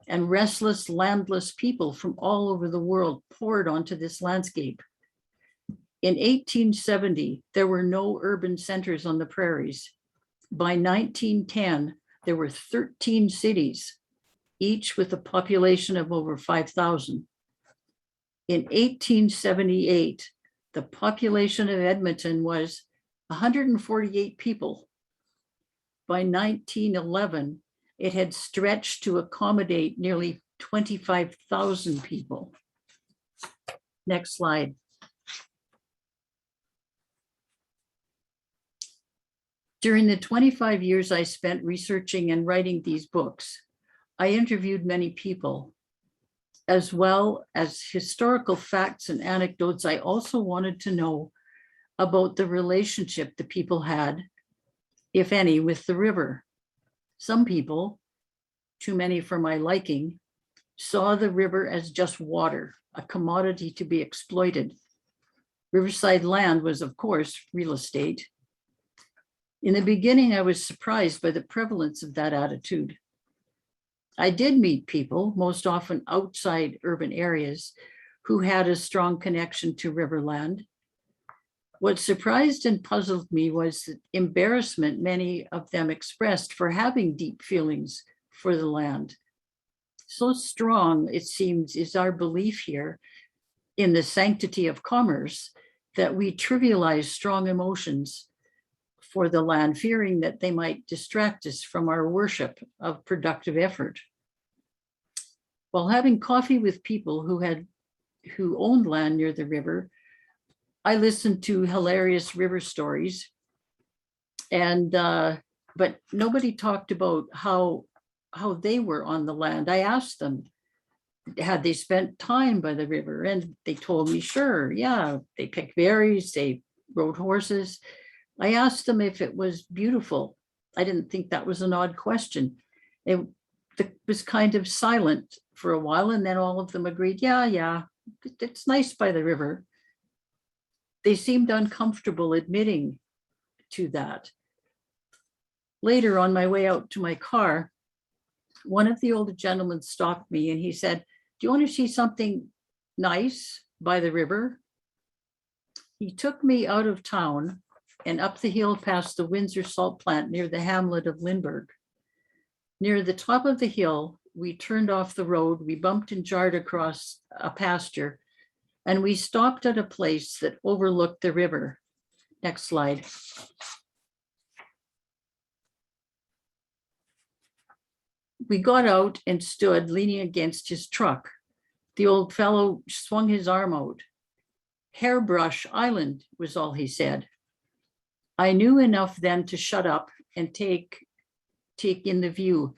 Speaker 3: and restless, landless people from all over the world poured onto this landscape. In 1870, there were no urban centers on the prairies. By 1910, there were 13 cities, each with a population of over 5,000. In 1878, the population of Edmonton was 148 people. By 1911, it had stretched to accommodate nearly 25,000 people. Next slide. During the 25 years I spent researching and writing these books, I interviewed many people. As well as historical facts and anecdotes, I also wanted to know about the relationship the people had, if any, with the river. Some people, too many for my liking, saw the river as just water, a commodity to be exploited. Riverside land was, of course, real estate. In the beginning, I was surprised by the prevalence of that attitude. I did meet people, most often outside urban areas, who had a strong connection to riverland. What surprised and puzzled me was the embarrassment many of them expressed for having deep feelings for the land. So strong, it seems, is our belief here in the sanctity of commerce that we trivialize strong emotions for the land, fearing that they might distract us from our worship of productive effort. While having coffee with people who owned land near the river, I listened to hilarious river stories, and but nobody talked about how they were on the land. I asked them, had they spent time by the river? And they told me, sure, yeah, they picked berries, they rode horses. I asked them if it was beautiful. I didn't think that was an odd question. It was kind of silent for a while, and then all of them agreed, yeah, it's nice by the river. They seemed uncomfortable admitting to that. Later, on my way out to my car, one of the older gentlemen stopped me and he said, "Do you want to see something nice by the river?" He took me out of town and up the hill past the Windsor salt plant near the hamlet of Lindbergh. Near the top of the hill we turned off the road, we bumped and jarred across a pasture, and we stopped at a place that overlooked the river. Next slide. We got out and stood leaning against his truck. The old fellow swung his arm out. Hairbrush Island was all he said. I knew enough then to shut up and take in the view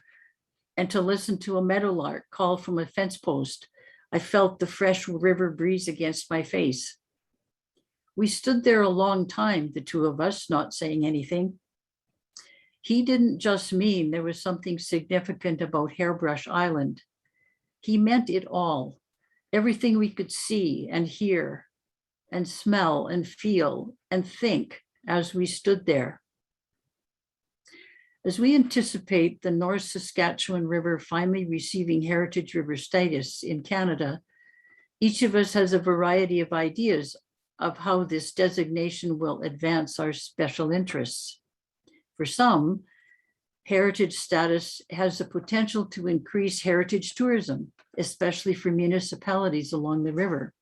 Speaker 3: and to listen to a meadowlark call from a fence post. I felt the fresh river breeze against my face. We stood there a long time, the two of us, not saying anything. He didn't just mean there was something significant about Hairbrush Island. He meant it all, everything we could see and hear and smell and feel and think as we stood there. As we anticipate the North Saskatchewan River finally receiving Heritage River status in Canada, each of us has a variety of ideas of how this designation will advance our special interests. For some, heritage status has the potential to increase heritage tourism, especially for municipalities along the river.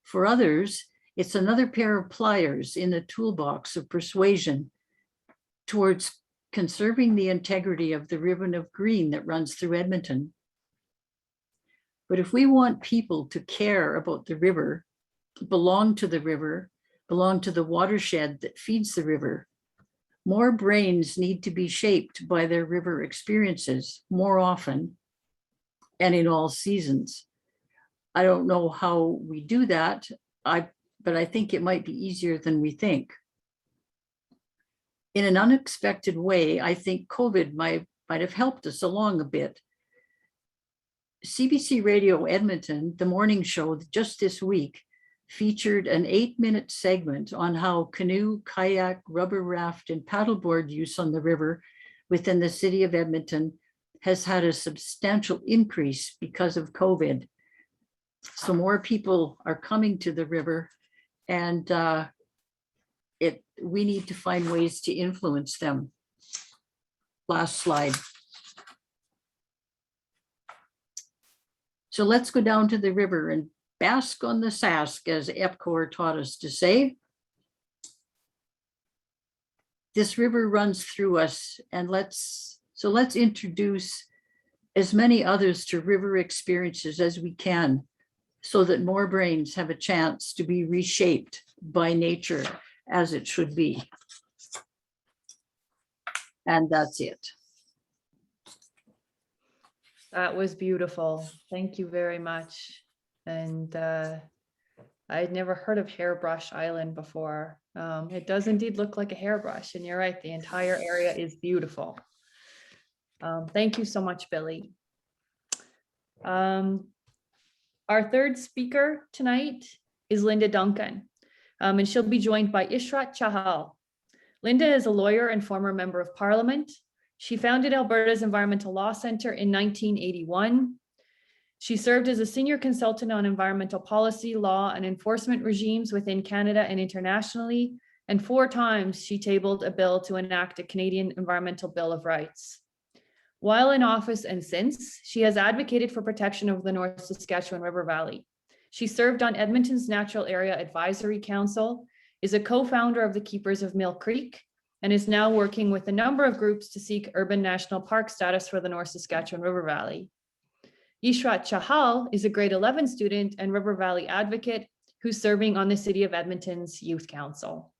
Speaker 3: For others, it's another pair of pliers in the toolbox of persuasion towards conserving the integrity of the ribbon of green that runs through Edmonton. But if we want people to care about the river, belong to the river, belong to the watershed that feeds the river, more brains need to be shaped by their river experiences more often and in all seasons. I don't know how we do that, but I think it might be easier than we think. In an unexpected way, I think COVID might have helped us along a bit. CBC Radio Edmonton, the morning show just this week, featured an 8-minute segment on how canoe, kayak, rubber raft, and paddleboard use on the river within the city of Edmonton has had a substantial increase because of COVID. So more people are coming to the river, and we need to find ways to influence them. Last slide. So let's go down to the river and bask on the Sask, as EPCOR taught us to say. This river runs through us, and let's introduce as many others to river experiences as we can, so that more brains have a chance to be reshaped by nature as it should be. And that's it.
Speaker 1: That was beautiful. Thank you very much. And I'd never heard of Hairbrush Island before. It does indeed look like a hairbrush, and you're right, the entire area is beautiful. Thank you so much, Billie. Our third speaker tonight is Linda Duncan, and she'll be joined by Ishrat Chahal. Linda is a lawyer and former member of parliament. She founded Alberta's Environmental Law Centre in 1981. She served as a senior consultant on environmental policy, law, and enforcement regimes within Canada and internationally, and 4 times she tabled a bill to enact a Canadian Environmental Bill of Rights. While in office and since, she has advocated for protection of the North Saskatchewan River Valley. She served on Edmonton's Natural Area Advisory Council, is a co-founder of the Keepers of Mill Creek, and is now working with a number of groups to seek urban national park status for the North Saskatchewan River Valley. Ishrat Chahal is a grade 11 student and River Valley advocate who's serving on the City of Edmonton's Youth Council.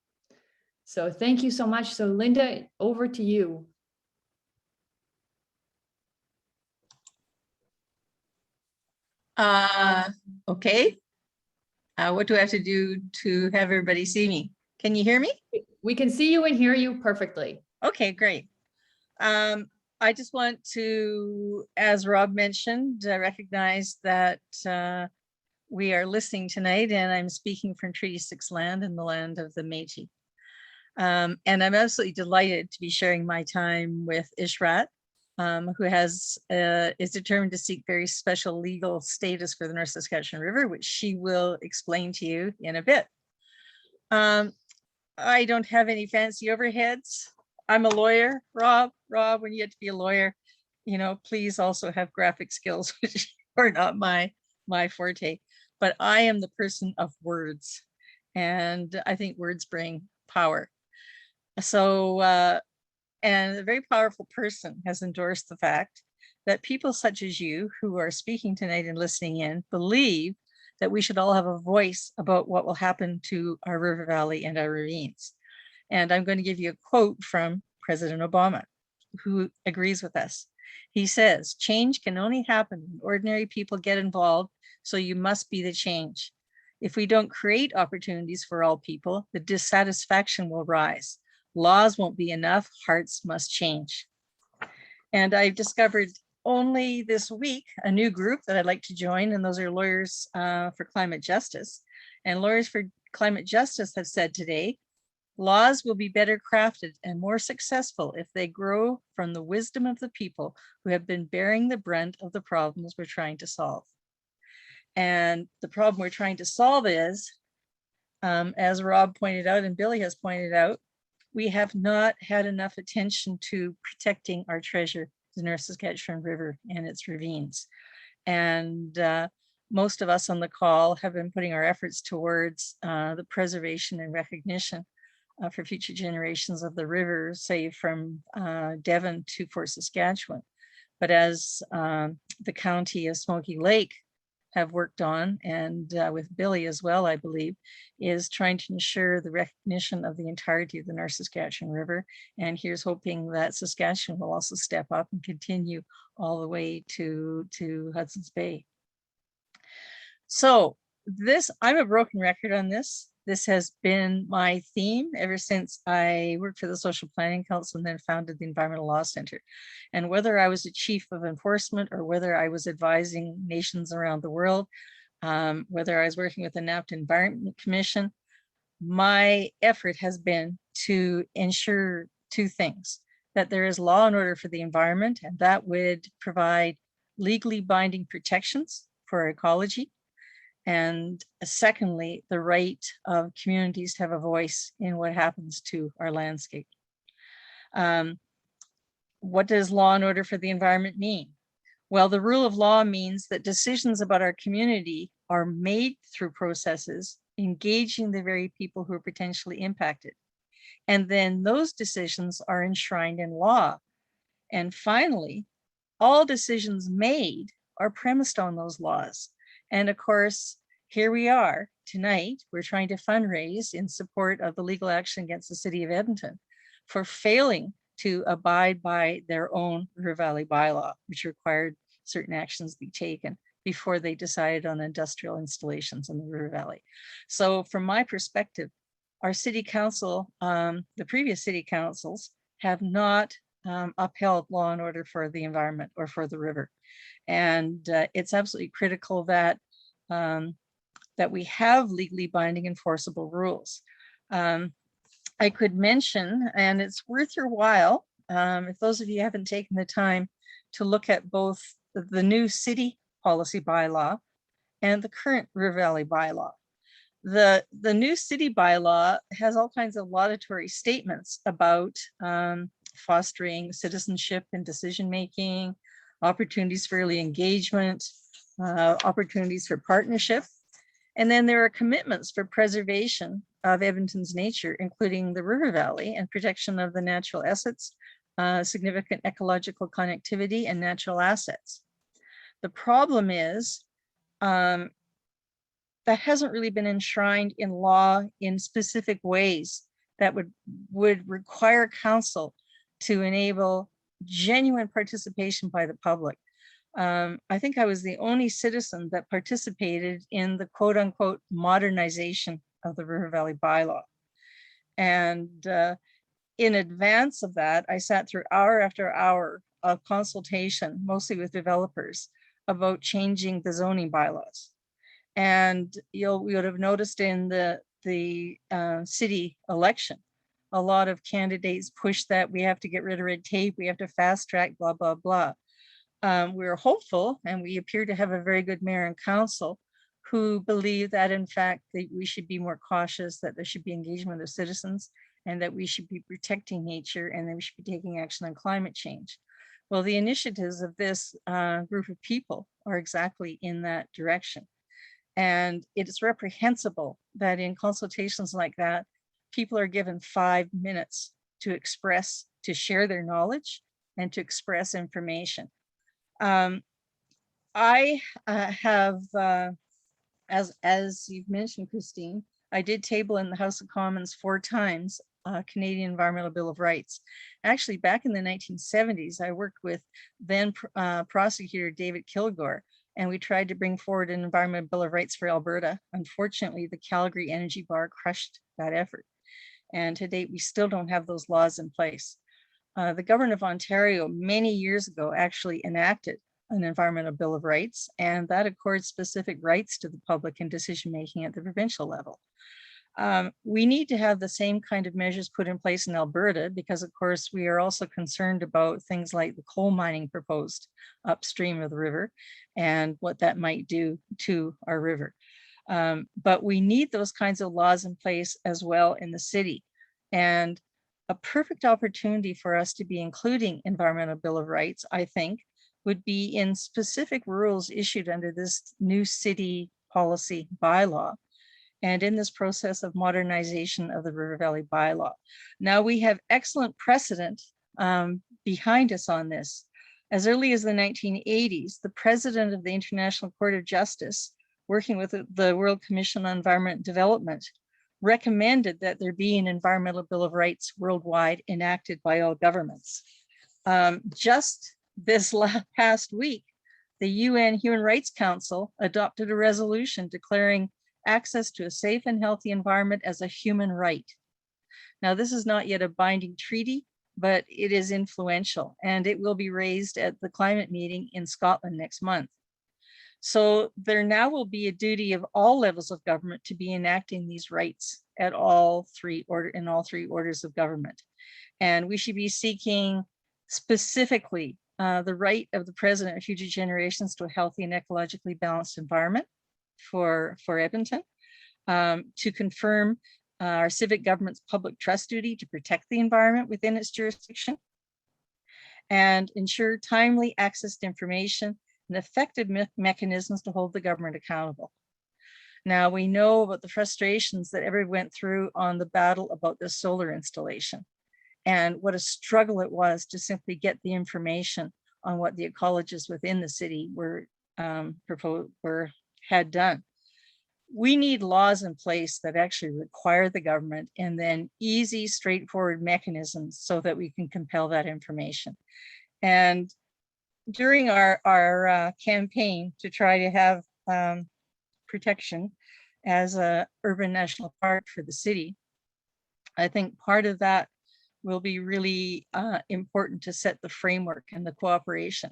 Speaker 1: So thank you so much. So Linda, over to you.
Speaker 8: Okay. What do I have to do to have everybody see me? Can you hear me?
Speaker 1: We can see you and hear you perfectly.
Speaker 8: Okay, great. I just want to, as Rob mentioned, recognize that we are listening tonight, and I'm speaking from Treaty 6 land in the land of the Métis. And I'm absolutely delighted to be sharing my time with Ishrat, who is determined to seek very special legal status for the North Saskatchewan River, which she will explain to you in a bit. I don't have any fancy overheads. I'm a lawyer, Rob, when you get to be a lawyer, please also have graphic skills, which are not my forte. But I am the person of words, and I think words bring power. So, and a very powerful person has endorsed the fact that people such as you who are speaking tonight and listening in believe that we should all have a voice about what will happen to our river valley and our ravines. And I'm going to give you a quote from President Obama, who agrees with us. He says, "Change can only happen when ordinary people get involved, so you must be the change. If we don't create opportunities for all people, the dissatisfaction will rise. Laws won't be enough, hearts must change." And I've discovered only this week a new group that I'd like to join, and those are Lawyers for Climate Justice. And Lawyers for Climate Justice have said today, laws will be better crafted and more successful if they grow from the wisdom of the people who have been bearing the brunt of the problems we're trying to solve. And the problem we're trying to solve is, as Rob pointed out and Billie has pointed out, we have not had enough attention to protecting our treasure, the North Saskatchewan River and its ravines. And most of us on the call have been putting our efforts towards the preservation and recognition for future generations of the river, say from Devon to Fort Saskatchewan. But as the county of Smoky Lake have worked on, and with Billie as well, I believe, is trying to ensure the recognition of the entirety of the North Saskatchewan River. And here's hoping that Saskatchewan will also step up and continue all the way to Hudson's Bay. So I'm a broken record on this. This has been my theme ever since I worked for the Social Planning Council and then founded the Environmental Law Center. And whether I was a chief of enforcement or whether I was advising nations around the world, whether I was working with the NAPT Environment Commission, my effort has been to ensure two things: that there is law and order for the environment, and that would provide legally binding protections for ecology. And secondly, the right of communities to have a voice in what happens to our landscape. What does law and order for the environment mean? Well, the rule of law means that decisions about our community are made through processes engaging the very people who are potentially impacted. And then those decisions are enshrined in law. And finally, all decisions made are premised on those laws. And of course, here we are tonight, we're trying to fundraise in support of the legal action against the city of Edmonton for failing to abide by their own River Valley bylaw, which required certain actions be taken before they decided on industrial installations in the River Valley. So from my perspective, our city council, the previous city councils have not upheld law and order for the environment or for the river. And it's absolutely critical that that we have legally binding enforceable rules. I could mention, and it's worth your while, if those of you haven't taken the time to look at both the new city policy bylaw and the current River Valley bylaw. The new city bylaw has all kinds of laudatory statements about fostering citizenship and decision-making, opportunities for early engagement, opportunities for partnership. And then there are commitments for preservation of Edmonton's nature, including the River Valley and protection of the natural assets, significant ecological connectivity and natural assets. The problem is that hasn't really been enshrined in law in specific ways that would require council to enable genuine participation by the public. I think I was the only citizen that participated in the quote unquote modernization of the River Valley bylaw. And in advance of that, I sat through hour after hour of consultation, mostly with developers, about changing the zoning bylaws. And you would have noticed in the city election, a lot of candidates pushed that we have to get rid of red tape, we have to fast track, blah, blah, blah. We're hopeful, and we appear to have a very good mayor and council who believe that in fact that we should be more cautious, that there should be engagement of citizens, and that we should be protecting nature, and that we should be taking action on climate change. Well, the initiatives of this group of people are exactly in that direction. And it is reprehensible that in consultations like that, people are given 5 minutes to express, to share their knowledge and to express information. I have, as you've mentioned, Christine, I did table in the House of Commons 4 times Canadian Environmental Bill of Rights. Actually, back in the 1970s, I worked with then prosecutor David Kilgore, and we tried to bring forward an Environmental Bill of Rights for Alberta. Unfortunately, the Calgary Energy Bar crushed that effort. And to date, we still don't have those laws in place. The government of Ontario many years ago actually enacted an Environmental Bill of Rights, and that accords specific rights to the public in decision-making at the provincial level. We need to have the same kind of measures put in place in Alberta because, of course, we are also concerned about things like the coal mining proposed upstream of the river and what that might do to our river. But we need those kinds of laws in place as well in the city. And a perfect opportunity for us to be including Environmental Bill of Rights, I think, would be in specific rules issued under this new city policy bylaw and in this process of modernization of the River Valley bylaw. Now we have excellent precedent behind us on this. As early as the 1980s, the president of the International Court of Justice, working with the World Commission on Environment Development, recommended that there be an Environmental Bill of Rights worldwide enacted by all governments. Just this past week, the UN Human Rights Council adopted a resolution declaring access to a safe and healthy environment as a human right. Now, this is not yet a binding treaty, but it is influential, and it will be raised at the climate meeting in Scotland next month. So there now will be a duty of all levels of government to be enacting these rights at in all three orders of government. And we should be seeking specifically the right of the present and future generations to a healthy and ecologically balanced environment for Edmonton, to confirm our civic government's public trust duty to protect the environment within its jurisdiction, and ensure timely access to information and effective mechanisms to hold the government accountable. Now, we know about the frustrations that everyone went through on the battle about the solar installation, and what a struggle it was to simply get the information on what the ecologists within the city had done. We need laws in place that actually require the government, and then easy, straightforward mechanisms so that we can compel that information. And during our campaign to try to have protection as a urban national park for the city, I think part of that will be really important to set the framework and the cooperation.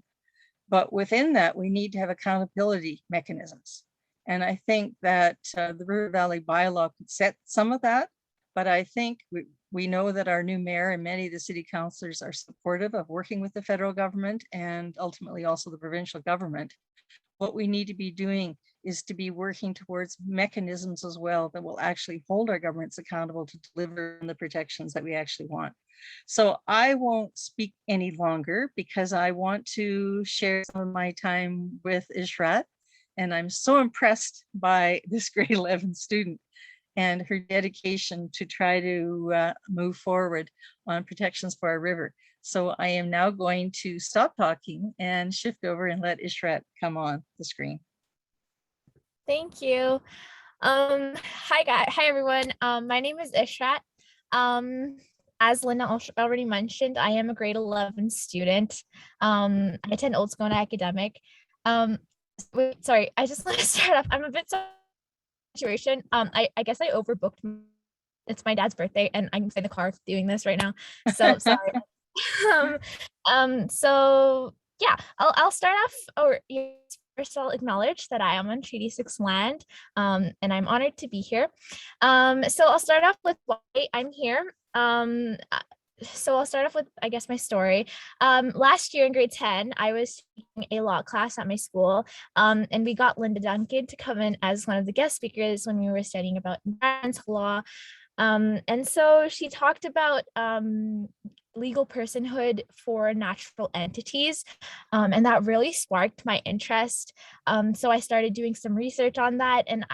Speaker 8: But within that, we need to have accountability mechanisms. And I think that the River Valley bylaw could set some of that, but I think we know that our new mayor and many of the city councillors are supportive of working with the federal government and ultimately also the provincial government. What we need to be doing is to be working towards mechanisms as well that will actually hold our governments accountable to deliver the protections that we actually want. So I won't speak any longer because I want to share some of my time with Ishrat. And I'm so impressed by this grade 11 student and her dedication to try to move forward on protections for our river. So I am now going to stop talking and shift over and let Ishrat come on the screen.
Speaker 9: Thank you. Hi guys, hi everyone. My name is Ishrat. As Linda already mentioned, I am a grade 11 student. I attend Old Scona Academic. Sorry, I just want to start off. I'm a bit situation. I guess I overbooked. It's my dad's birthday, and I'm in the car doing this right now. So sorry. So yeah, I'll start off. First, I'll acknowledge that I am on Treaty 6 land, and I'm honored to be here. So I'll start off with why I'm here. So I'll start off with, I guess, my story. Last year in grade 10, I was taking a law class at my school, and we got Linda Duncan to come in as one of the guest speakers when we were studying about environmental law. And so she talked about legal personhood for natural entities. And that really sparked my interest. So I started doing some research on that. And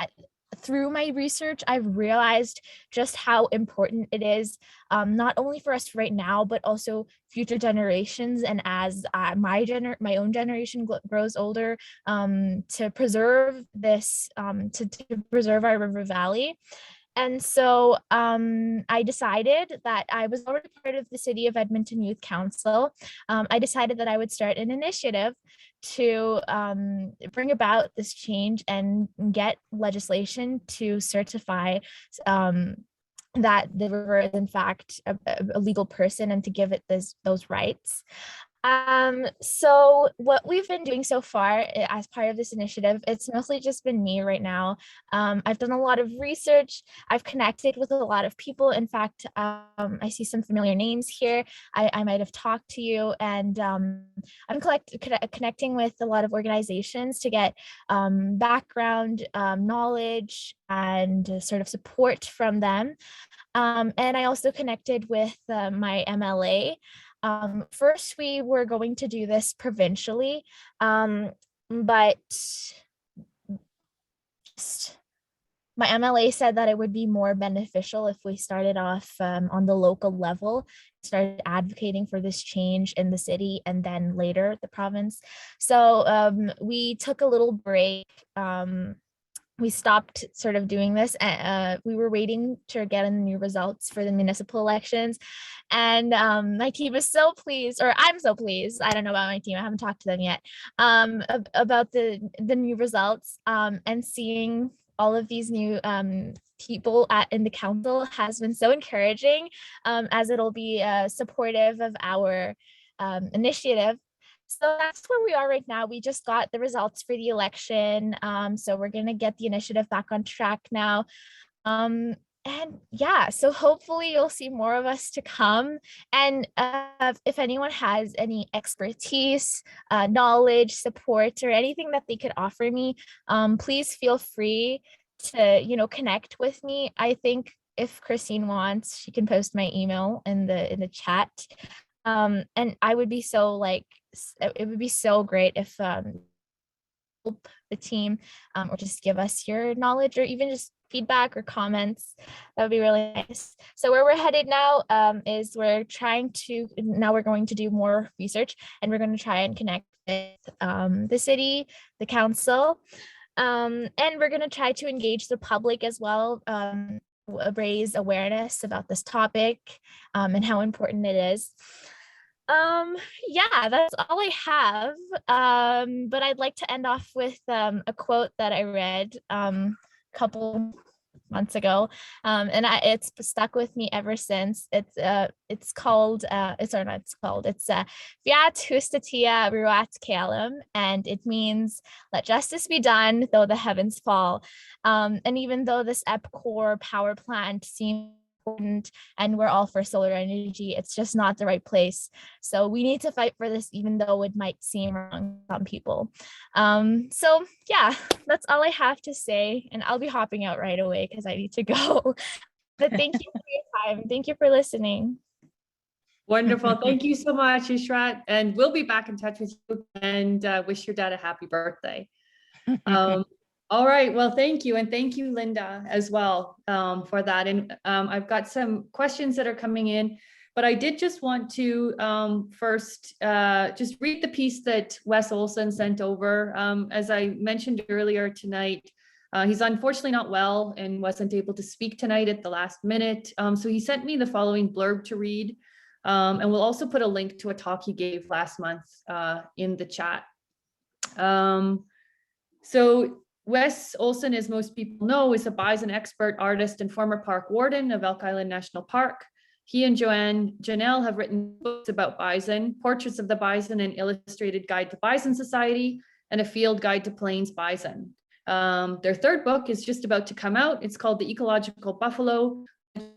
Speaker 9: through my research, I've realized just how important it is, not only for us right now, but also future generations. And as my own generation grows older, to preserve this, to preserve our river valley. And so I decided that I was already part of the City of Edmonton Youth Council. I decided that I would start an initiative to bring about this change and get legislation to certify that the river is in fact a legal person and to give it those rights. So what we've been doing so far as part of this initiative, it's mostly just been me right now. I've done a lot of research. I've connected with a lot of people. In fact, I see some familiar names here. I might have talked to you, and I'm connecting with a lot of organizations to get background knowledge and sort of support from them. And I also connected with my MLA. First, we were going to do this provincially, but my MLA said that it would be more beneficial if we started off on the local level, started advocating for this change in the city and then later the province. So we took a little break. We stopped sort of doing this. We were waiting to get in the new results for the municipal elections. And my team is so pleased, or I'm so pleased. I don't know about my team. I haven't talked to them yet about the new results, and seeing all of these new people in the council has been so encouraging, as it'll be supportive of our initiative. So that's where we are right now. We just got the results for the election. So we're going to get the initiative back on track now. And yeah, so hopefully you'll see more of us to come. And if anyone has any expertise, knowledge, support, or anything that they could offer me, please feel free to, connect with me. I think if Christine wants, she can post my email in the chat. And I would be so it would be so great if help the team, or just give us your knowledge or even just feedback or comments. That would be really nice. So where we're headed now is we're going to do more research, and we're going to try and connect with the city, the council, and we're going to try to engage the public as well, raise awareness about this topic and how important it is. Yeah, that's all I have. But I'd like to end off with a quote that I read a couple months ago, and it's stuck with me ever since. It's called Fiat Justitia Ruat Caelum, and it means let justice be done though the heavens fall. And even though this EPCOR power plant seems important and we're all for solar energy, it's just not the right place. So we need to fight for this, even though it might seem wrong to some people. So yeah, that's all I have to say, and I'll be hopping out right away because I need to go. But thank you for your time. Thank you for listening.
Speaker 1: Wonderful. Thank you so much, Ishrat. And we'll be back in touch with you, and wish your dad a happy birthday. All right. Well, thank you. And thank you, Linda, as well, for that. And I've got some questions that are coming in, but I did just want to first just read the piece that Wes Olson sent over. As I mentioned earlier tonight, he's unfortunately not well and wasn't able to speak tonight at the last minute. So he sent me the following blurb to read. And we'll also put a link to a talk he gave last month in the chat. So Wes Olson, as most people know, is a bison expert, artist, and former park warden of Elk Island National Park. He and Janelle have written books about bison, portraits of the bison, an illustrated guide to Bison Society, and a field guide to Plains bison. Their third book is just about to come out. It's called The Ecological Buffalo,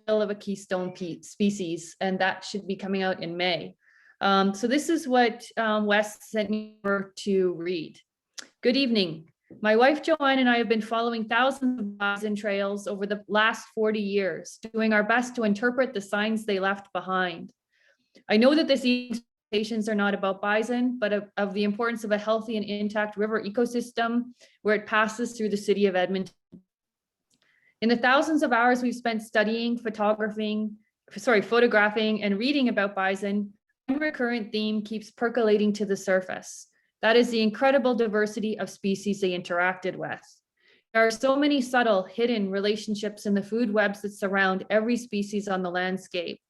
Speaker 1: of a Keystone Species, and that should be coming out in May. So this is what Wes sent me over to read. Good evening. My wife Joanne and I have been following thousands of bison trails over the last 40 years, doing our best to interpret the signs they left behind. I know that these presentations are not about bison, but of the importance of a healthy and intact river ecosystem where it passes through the city of Edmonton. In the thousands of hours we've spent studying, photographing, and reading about bison, one recurrent theme keeps percolating to the surface. That is the incredible diversity of species they interacted with. There are so many subtle, hidden relationships in the food webs that surround every species on the landscape.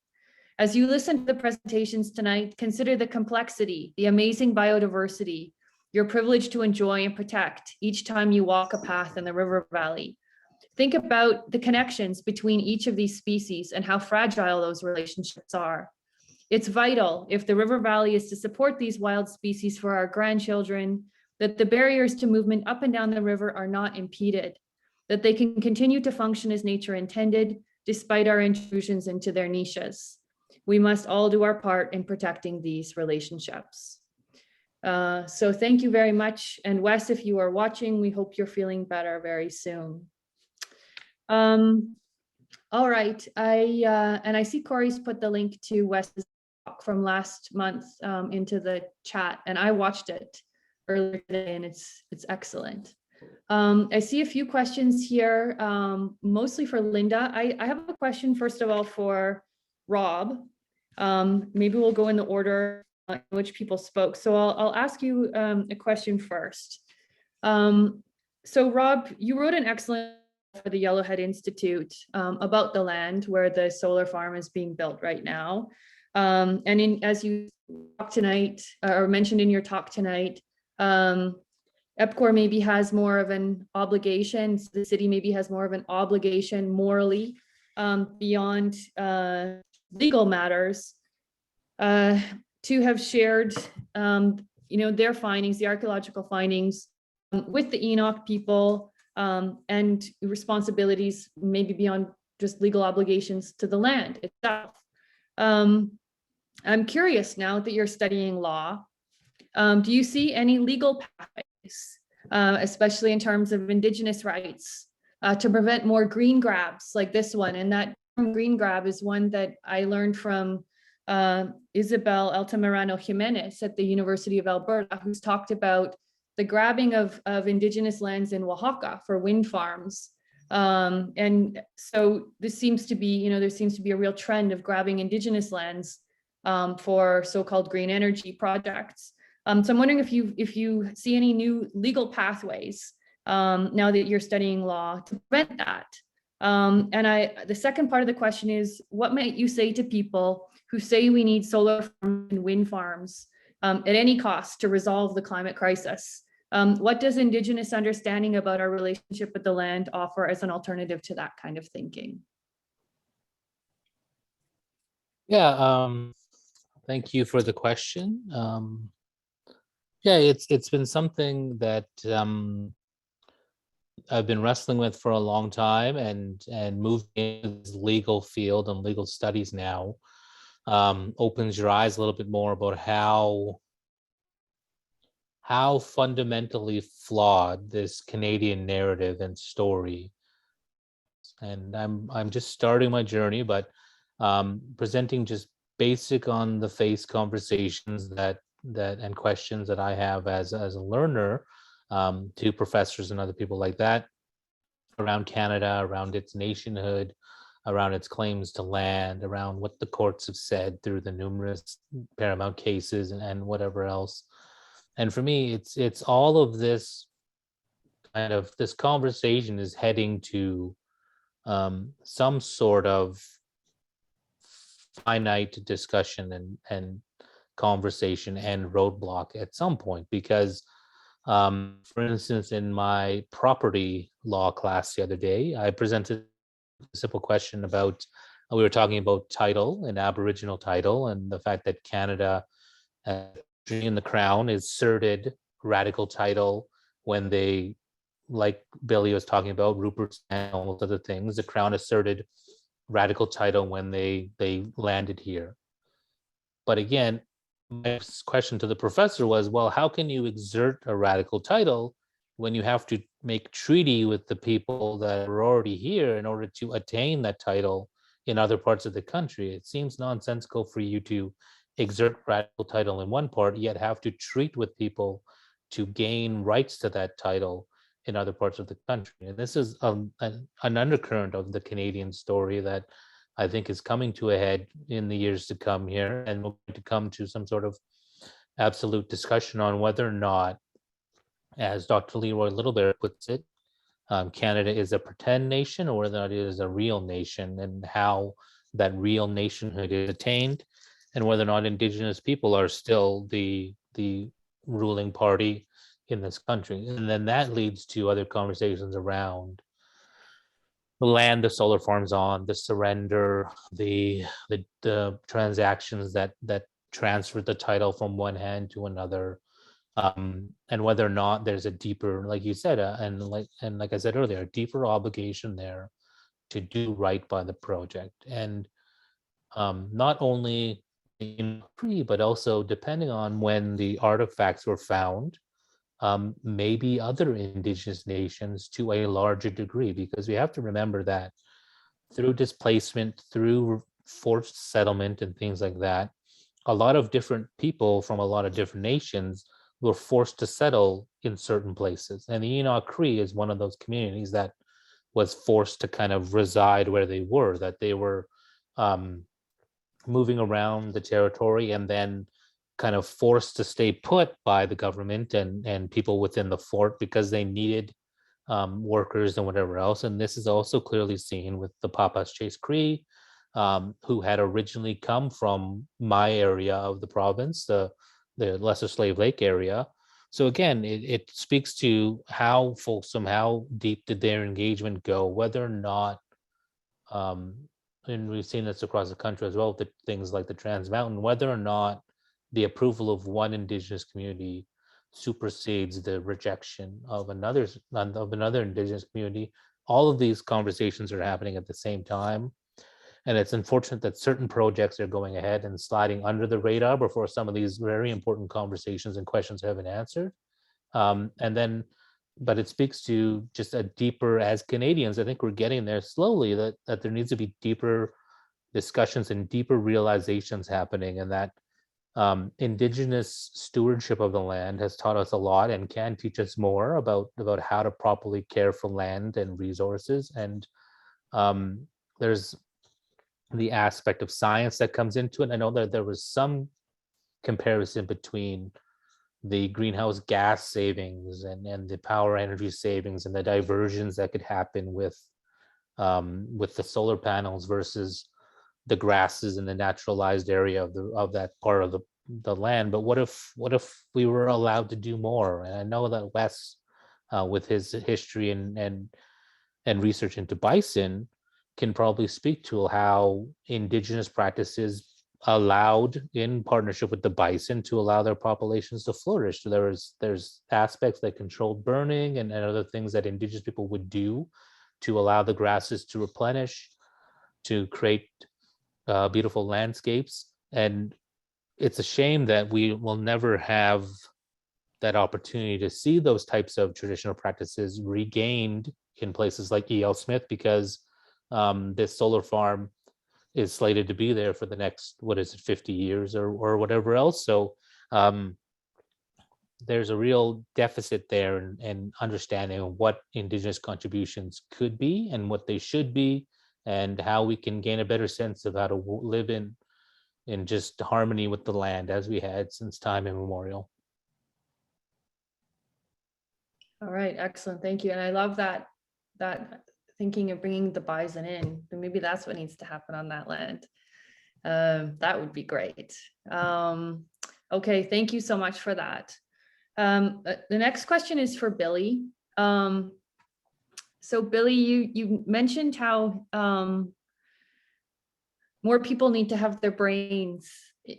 Speaker 1: As you listen to the presentations tonight, consider the complexity, the amazing biodiversity you're privileged to enjoy and protect each time you walk a path in the river valley. Think about the connections between each of these species and how fragile those relationships are. It's vital, if the river valley is to support these wild species for our grandchildren, that the barriers to movement up and down the river are not impeded, that they can continue to function as nature intended, despite our intrusions into their niches. We must all do our part in protecting these relationships. So thank you very much. And Wes, if you are watching, we hope you're feeling better very soon. All right, I see Corey's put the link to Wes's talk from last month into the chat, and I watched it earlier today, and it's excellent. I see a few questions here, mostly for Linda. I have a question, first of all, for Rob. Maybe we'll go in the order in which people spoke. So I'll ask you a question first. So Rob, you wrote an excellent for the Yellowhead Institute about the land where the solar farm is being built right now. And as you talked tonight, or mentioned in your talk tonight, EPCOR maybe has more of an obligation, the city maybe has more of an obligation morally beyond legal matters to have shared their findings, the archaeological findings with the Enoch people, and responsibilities maybe beyond just legal obligations to the land itself. I'm curious, now that you're studying law, do you see any legal pathways, especially in terms of Indigenous rights, to prevent more green grabs like this one? And that green grab is one that I learned from Isabel Altamirano Jimenez at the University of Alberta, who's talked about the grabbing of Indigenous lands in Oaxaca for wind farms. And so this seems to be, there seems to be a real trend of grabbing Indigenous lands for so-called green energy projects. So I'm wondering if you see any new legal pathways now that you're studying law to prevent that. And the second part of the question is, what might you say to people who say we need solar farms and wind farms at any cost to resolve the climate crisis? What does Indigenous understanding about our relationship with the land offer as an alternative to that kind of thinking?
Speaker 6: Yeah, thank you for the question. Yeah, it's been something that I've been wrestling with for a long time, and moving into this legal field and legal studies now opens your eyes a little bit more about how fundamentally flawed this Canadian narrative and story. And I'm just starting my journey, but presenting just basic on the face conversations that and questions that I have as a learner to professors and other people like that around Canada, around its nationhood, around its claims to land, around what the courts have said through the numerous Paramount cases and whatever else. And for me, it's all of this kind of, this conversation is heading to some sort of finite discussion and conversation and roadblock at some point, because for instance, in my property law class the other day, I presented a simple question about, we were talking about title and Aboriginal title, and the fact that Canada in the Crown asserted radical title when they, like Billie was talking about, Rupert's and all those other things, the Crown asserted radical title when they landed here. But again, my question to the professor was, well, how can you exert a radical title when you have to make treaty with the people that are already here in order to attain that title in other parts of the country. It seems nonsensical for you to exert radical title in one part, yet have to treat with people to gain rights to that title in other parts of the country. And this is an undercurrent of the Canadian story that I think is coming to a head in the years to come here, and we're going to come to some sort of absolute discussion on whether or not, as Dr. Leroy Littlebear puts it, Canada is a pretend nation or whether or not it is a real nation, and how that real nationhood is attained, and whether or not Indigenous people are still the ruling party in this country. And then that leads to other conversations around the land the solar farms on, the surrender, the transactions that transfer the title from one hand to another, and whether or not there's a deeper, like you said, and like I said earlier, a deeper obligation there to do right by the project. And not only in pre, but also depending on when the artifacts were found, maybe other Indigenous nations to a larger degree, because we have to remember that through displacement, through forced settlement and things like that, a lot of different people from a lot of different nations were forced to settle in certain places. And the Enoch Cree is one of those communities that was forced to kind of reside where they were, that they were moving around the territory and then kind of forced to stay put by the government and people within the fort because they needed workers and whatever else. And this is also clearly seen with the Papas Chase Cree, who had originally come from my area of the province, the Lesser Slave Lake area. So again, it speaks to how fulsome, how deep did their engagement go, whether or not, and we've seen this across the country as well, with things like the Trans Mountain, whether or not the approval of one Indigenous community supersedes the rejection of another Indigenous community. All of these conversations are happening at the same time. And it's unfortunate that certain projects are going ahead and sliding under the radar before some of these very important conversations and questions have been answered. But it speaks to just a deeper, as Canadians, I think we're getting there slowly, that there needs to be deeper discussions and deeper realizations happening, and that Indigenous stewardship of the land has taught us a lot and can teach us more about how to properly care for land and resources. And there's the aspect of science that comes into it. I know that there was some comparison between the greenhouse gas savings and the power energy savings and the diversions that could happen with the solar panels versus the grasses in the naturalized area of that part of the land. But what if we were allowed to do more? And I know that Wes, with his history and research into bison, can probably speak to how Indigenous practices allowed, in partnership with the bison, to allow their populations to flourish. So there's aspects that controlled burning and other things that Indigenous people would do to allow the grasses to replenish, to create beautiful landscapes. And it's a shame that we will never have that opportunity to see those types of traditional practices regained in places like E.L. Smith, because this solar farm is slated to be there for the next, 50 years or whatever else. So there's a real deficit there in understanding of what Indigenous contributions could be and what they should be, and how we can gain a better sense of how to live in just harmony with the land as we had since time immemorial.
Speaker 1: All right, excellent, thank you. And I love that thinking of bringing the bison in. Maybe that's what needs to happen on that land. That would be great. Okay, thank you so much for that. The next question is for Billie. So Billie, you mentioned how more people need to have their brains,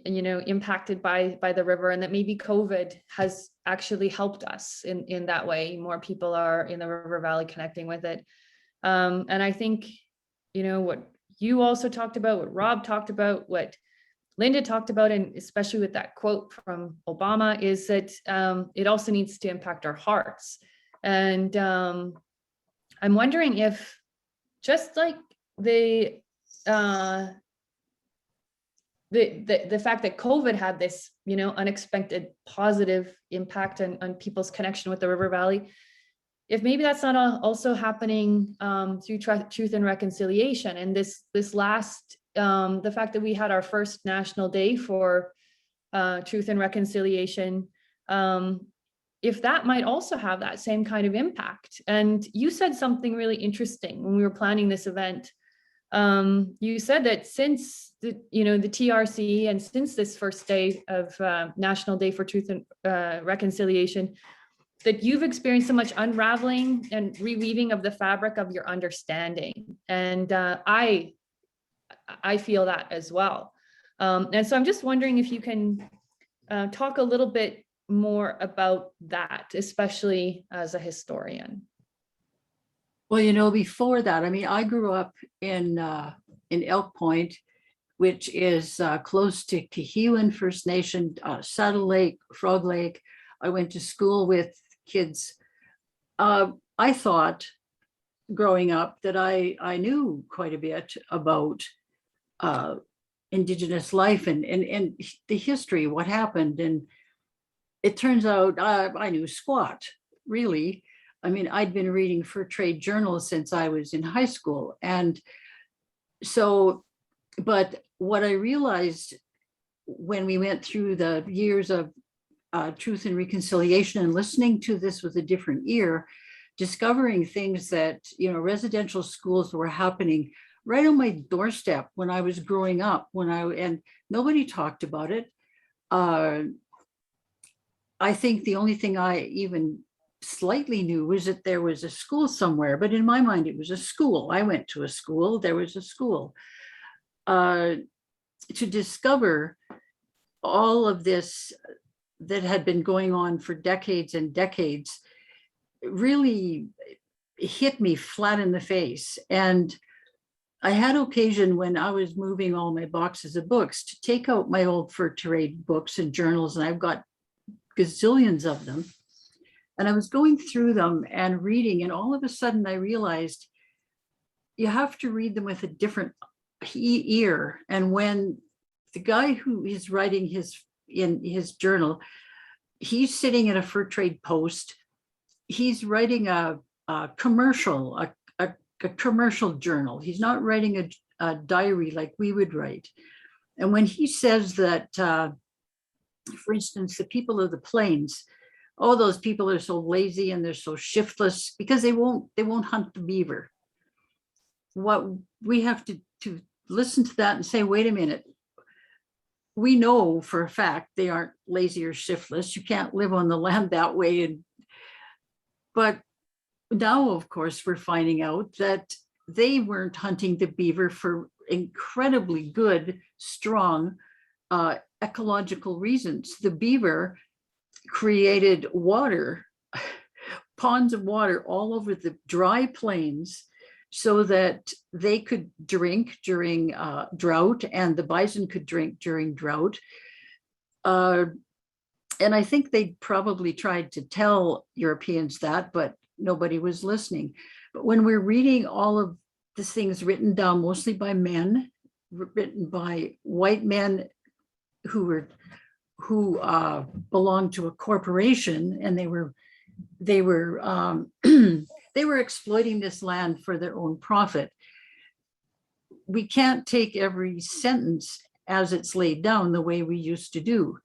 Speaker 1: impacted by the river, and that maybe COVID has actually helped us in that way. More people are in the river valley connecting with it. And I think, what you also talked about, what Rob talked about, what Linda talked about, and especially with that quote from Obama, is that it also needs to impact our hearts. And I'm wondering if, just like the the fact that COVID had this, unexpected positive impact on people's connection with the River Valley, if maybe that's not also happening through Truth and Reconciliation, and this last, the fact that we had our first National Day for Truth and Reconciliation, if that might also have that same kind of impact. And you said something really interesting when we were planning this event. You said that since the TRC and since this first day of National Day for Truth and Reconciliation, that you've experienced so much unraveling and reweaving of the fabric of your understanding. And I feel that as well. And so I'm just wondering if you can talk a little bit more about that, especially as a historian.
Speaker 3: Well, before that, I grew up in Elk Point, which is close to Kihiwan First Nation, Saddle Lake, Frog Lake. I went to school with kids. I thought growing up that I knew quite a bit about Indigenous life and the history, what happened. And it turns out I knew squat, really. I'd been reading fur trade journals since I was in high school. And so, but what I realized when we went through the years of Truth and Reconciliation and listening to this with a different ear, discovering things that, residential schools were happening right on my doorstep when I was growing up, and nobody talked about it. I think the only thing I even slightly knew was that there was a school somewhere, but in my mind, it was a school. I went to a school, there was a school. To discover all of this that had been going on for decades and decades really hit me flat in the face. And I had occasion when I was moving all my boxes of books to take out my old fur trade books and journals, and I've got gazillions of them. And I was going through them and reading, and all of a sudden I realized you have to read them with a different ear. And when the guy who is writing in his journal, he's sitting at a fur trade post, he's writing a commercial, a commercial journal. He's not writing a diary like we would write. And when he says that, for instance, the people of the plains, oh, those people are so lazy and they're so shiftless because they won't hunt the beaver. What we have to listen to that and say, wait a minute, we know for a fact they aren't lazy or shiftless. You can't live on the land that way. But now, of course, we're finding out that they weren't hunting the beaver for incredibly good, strong ecological reasons. The beaver created water, ponds of water all over the dry plains so that they could drink during drought and the bison could drink during drought. And I think they probably tried to tell Europeans that, but nobody was listening. But when we're reading all of the things written down, mostly by men, written by white men who belonged to a corporation, and they were they were exploiting this land for their own profit. We can't take every sentence as it's laid down the way we used to do.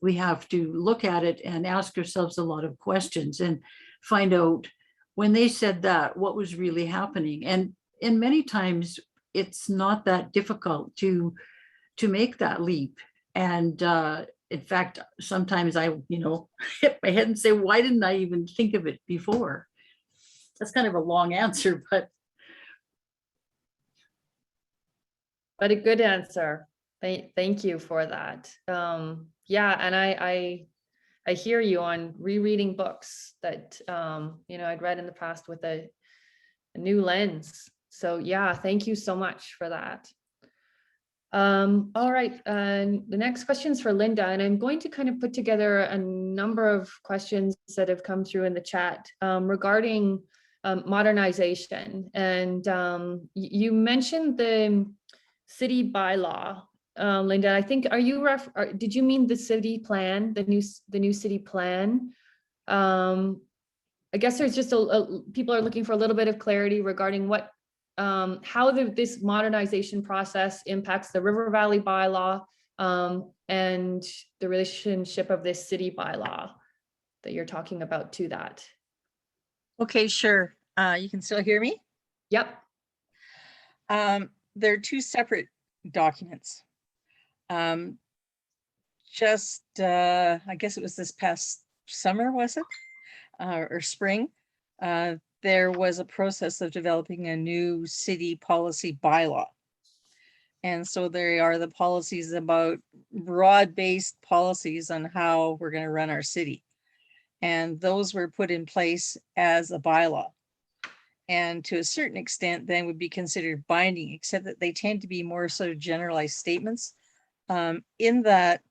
Speaker 3: We have to look at it and ask ourselves a lot of questions and find out when they said that, what was really happening. And many times it's not that difficult to make that leap. And in fact, sometimes I, hit my head and say, why didn't I even think of it before? That's kind of a long answer, but
Speaker 1: a good answer. Thank you for that. Yeah, and I hear you on rereading books that I'd read in the past with a new lens. So yeah, thank you so much for that. All right, the next question is for Linda, and I'm going to kind of put together a number of questions that have come through in the chat modernization. And you mentioned city bylaw. Linda, I think, did you mean the city plan, the new city plan? I guess there's just people are looking for a little bit of clarity regarding what, how this modernization process impacts the River Valley bylaw, and the relationship of this city bylaw that you're talking about to that.
Speaker 8: Okay, sure. You can still hear me?
Speaker 1: Yep.
Speaker 8: They're two separate documents. I guess it was this past summer, was it? Or spring? There was a process of developing a new city policy bylaw. And so there are the policies about broad-based policies on how we're going to run our city. And those were put in place as a bylaw. And to a certain extent, then would be considered binding, except that they tend to be more sort of generalized statements. In that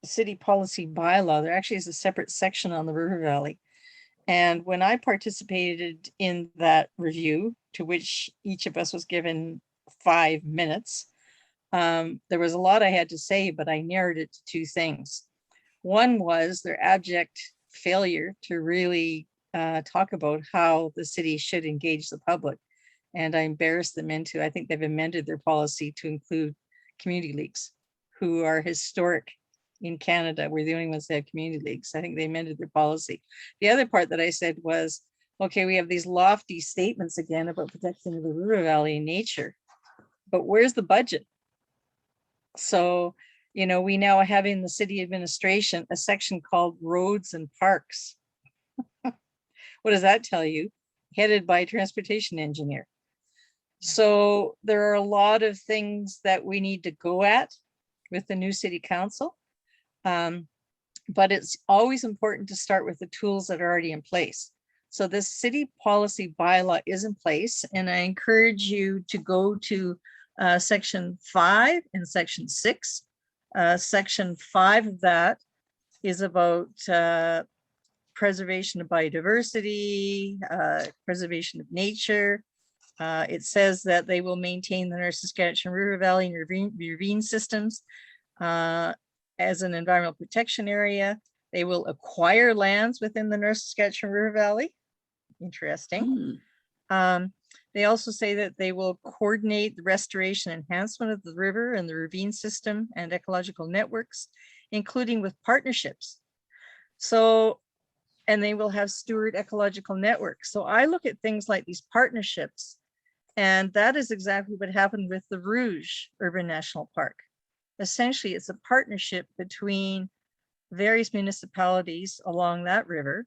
Speaker 8: city policy bylaw, there actually is a separate section on the River Valley. And when I participated in that review, to which each of us was given 5 minutes, there was a lot I had to say, but I narrowed it to two things. One was their abject failure to really talk about how the city should engage the public. And I embarrassed them into, I think they've amended their policy to include community leagues, who are historic in Canada. We're the only ones that have community leagues. I think they amended their policy. The other part that I said was, okay, we have these lofty statements again about protection of the River Valley and nature, but where's the budget? So, you know, we now have in the city administration a section called roads and parks. What does that tell you? Headed by a transportation engineer. So there are a lot of things that we need to go at with the new city council. But it's always important to start with the tools that are already in place. So this city policy bylaw is in place, and I encourage you to go to section 5 and section 6. Section 5 of that is about preservation of biodiversity, preservation of nature. It says that they will maintain the North Saskatchewan River Valley and ravine systems as an environmental protection area. They will acquire lands within the North Saskatchewan River Valley. Interesting. They also say that they will coordinate the restoration and enhancement of the river and the ravine system and ecological networks, including with partnerships. So, and they will have steward ecological networks. So I look at things like these partnerships, and that is exactly what happened with the Rouge Urban National Park. Essentially, it's a partnership between various municipalities along that river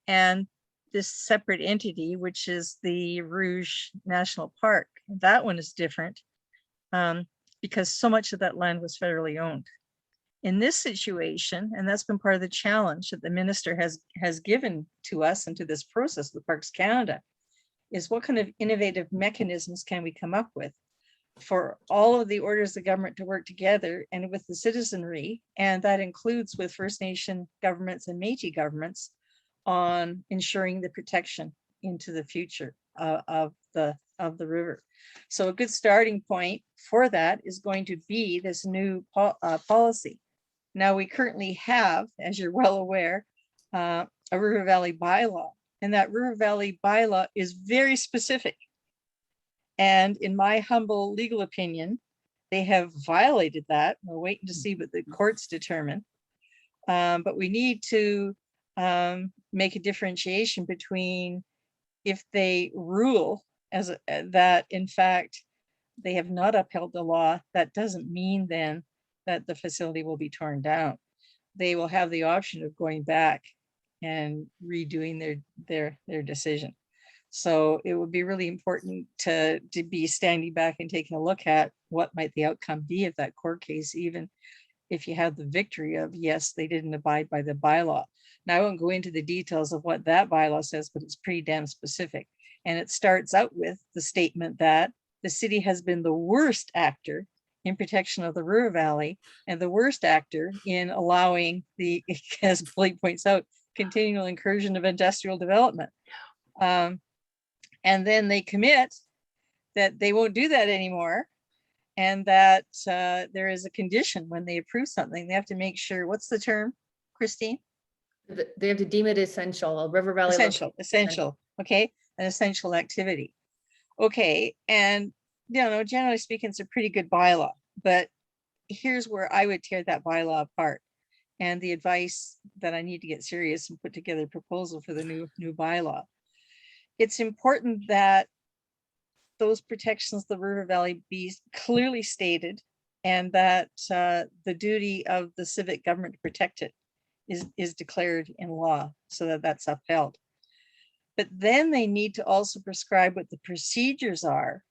Speaker 8: and this separate entity, which is the Rouge National Park. That one is different because so much of that land was federally owned. In this situation, and that's been part of the challenge that the minister has given to us and to this process, the Parks Canada, is what kind of innovative mechanisms can we come up with for all of the orders of government to work together and with the citizenry, and that includes with First Nation governments and Métis governments on ensuring the protection into the future of the river. So a good starting point for that is going to be this new policy. Now we currently have, as you're well aware, a River Valley bylaw, and that River Valley bylaw is very specific. And in my humble legal opinion, they have violated that. We're waiting to see what the courts determine. But we need to make a differentiation between if they rule as that, in fact, they have not upheld the law, that doesn't mean then that the facility will be torn down. They will have the option of going back and redoing their decision. So it would be really important to be standing back and taking a look at what might the outcome be of that court case, even if you have the victory of, yes, they didn't abide by the bylaw. Now, I won't go into the details of what that bylaw says, but it's pretty damn specific. And it starts out with the statement that the city has been the worst actor in protection of the River Valley and the worst actor in allowing the, as Billy points out, continual incursion of industrial development. And then they commit that they won't do that anymore. and that there is a condition when they approve something. They have to make sure, what's the term, Christine?
Speaker 1: They have to deem it essential, a River Valley.
Speaker 8: Essential, okay, an essential activity. Okay, and generally speaking, it's a pretty good bylaw, but here's where I would tear that bylaw apart. And the advice that I need to get serious and put together a proposal for the new bylaw. It's important that those protections of the River Valley be clearly stated, and that the duty of the civic government to protect it is declared in law, so that that's upheld. But then they need to also prescribe what the procedures are,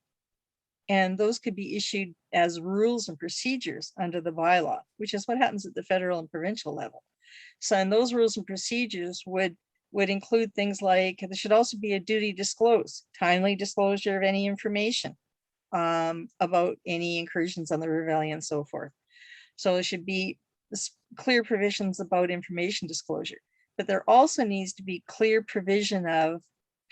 Speaker 8: and those could be issued as rules and procedures under the bylaw, which is what happens at the federal and provincial level. So, and those rules and procedures would include things like, there should also be a duty disclose, timely disclosure of any information about any incursions on the River Valley and so forth. So there should be clear provisions about information disclosure, but there also needs to be clear provision of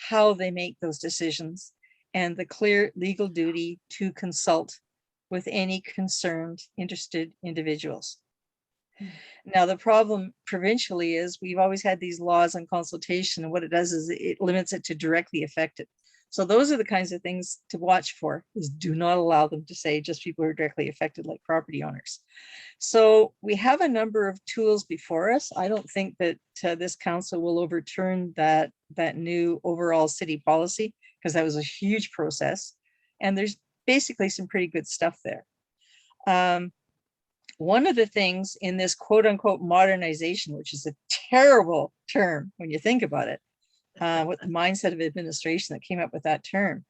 Speaker 8: how they make those decisions and the clear legal duty to consult with any concerned, interested individuals. Now, the problem provincially is we've always had these laws on consultation, and what it does is it limits it to directly affected. So those are the kinds of things to watch for, is do not allow them to say just people who are directly affected, like property owners. So we have a number of tools before us. I don't think that this council will overturn that new overall city policy, because that was a huge process. And there's basically some pretty good stuff there. One of the things in this quote unquote modernization, which is a terrible term when you think about it, what the mindset of administration that came up with that term.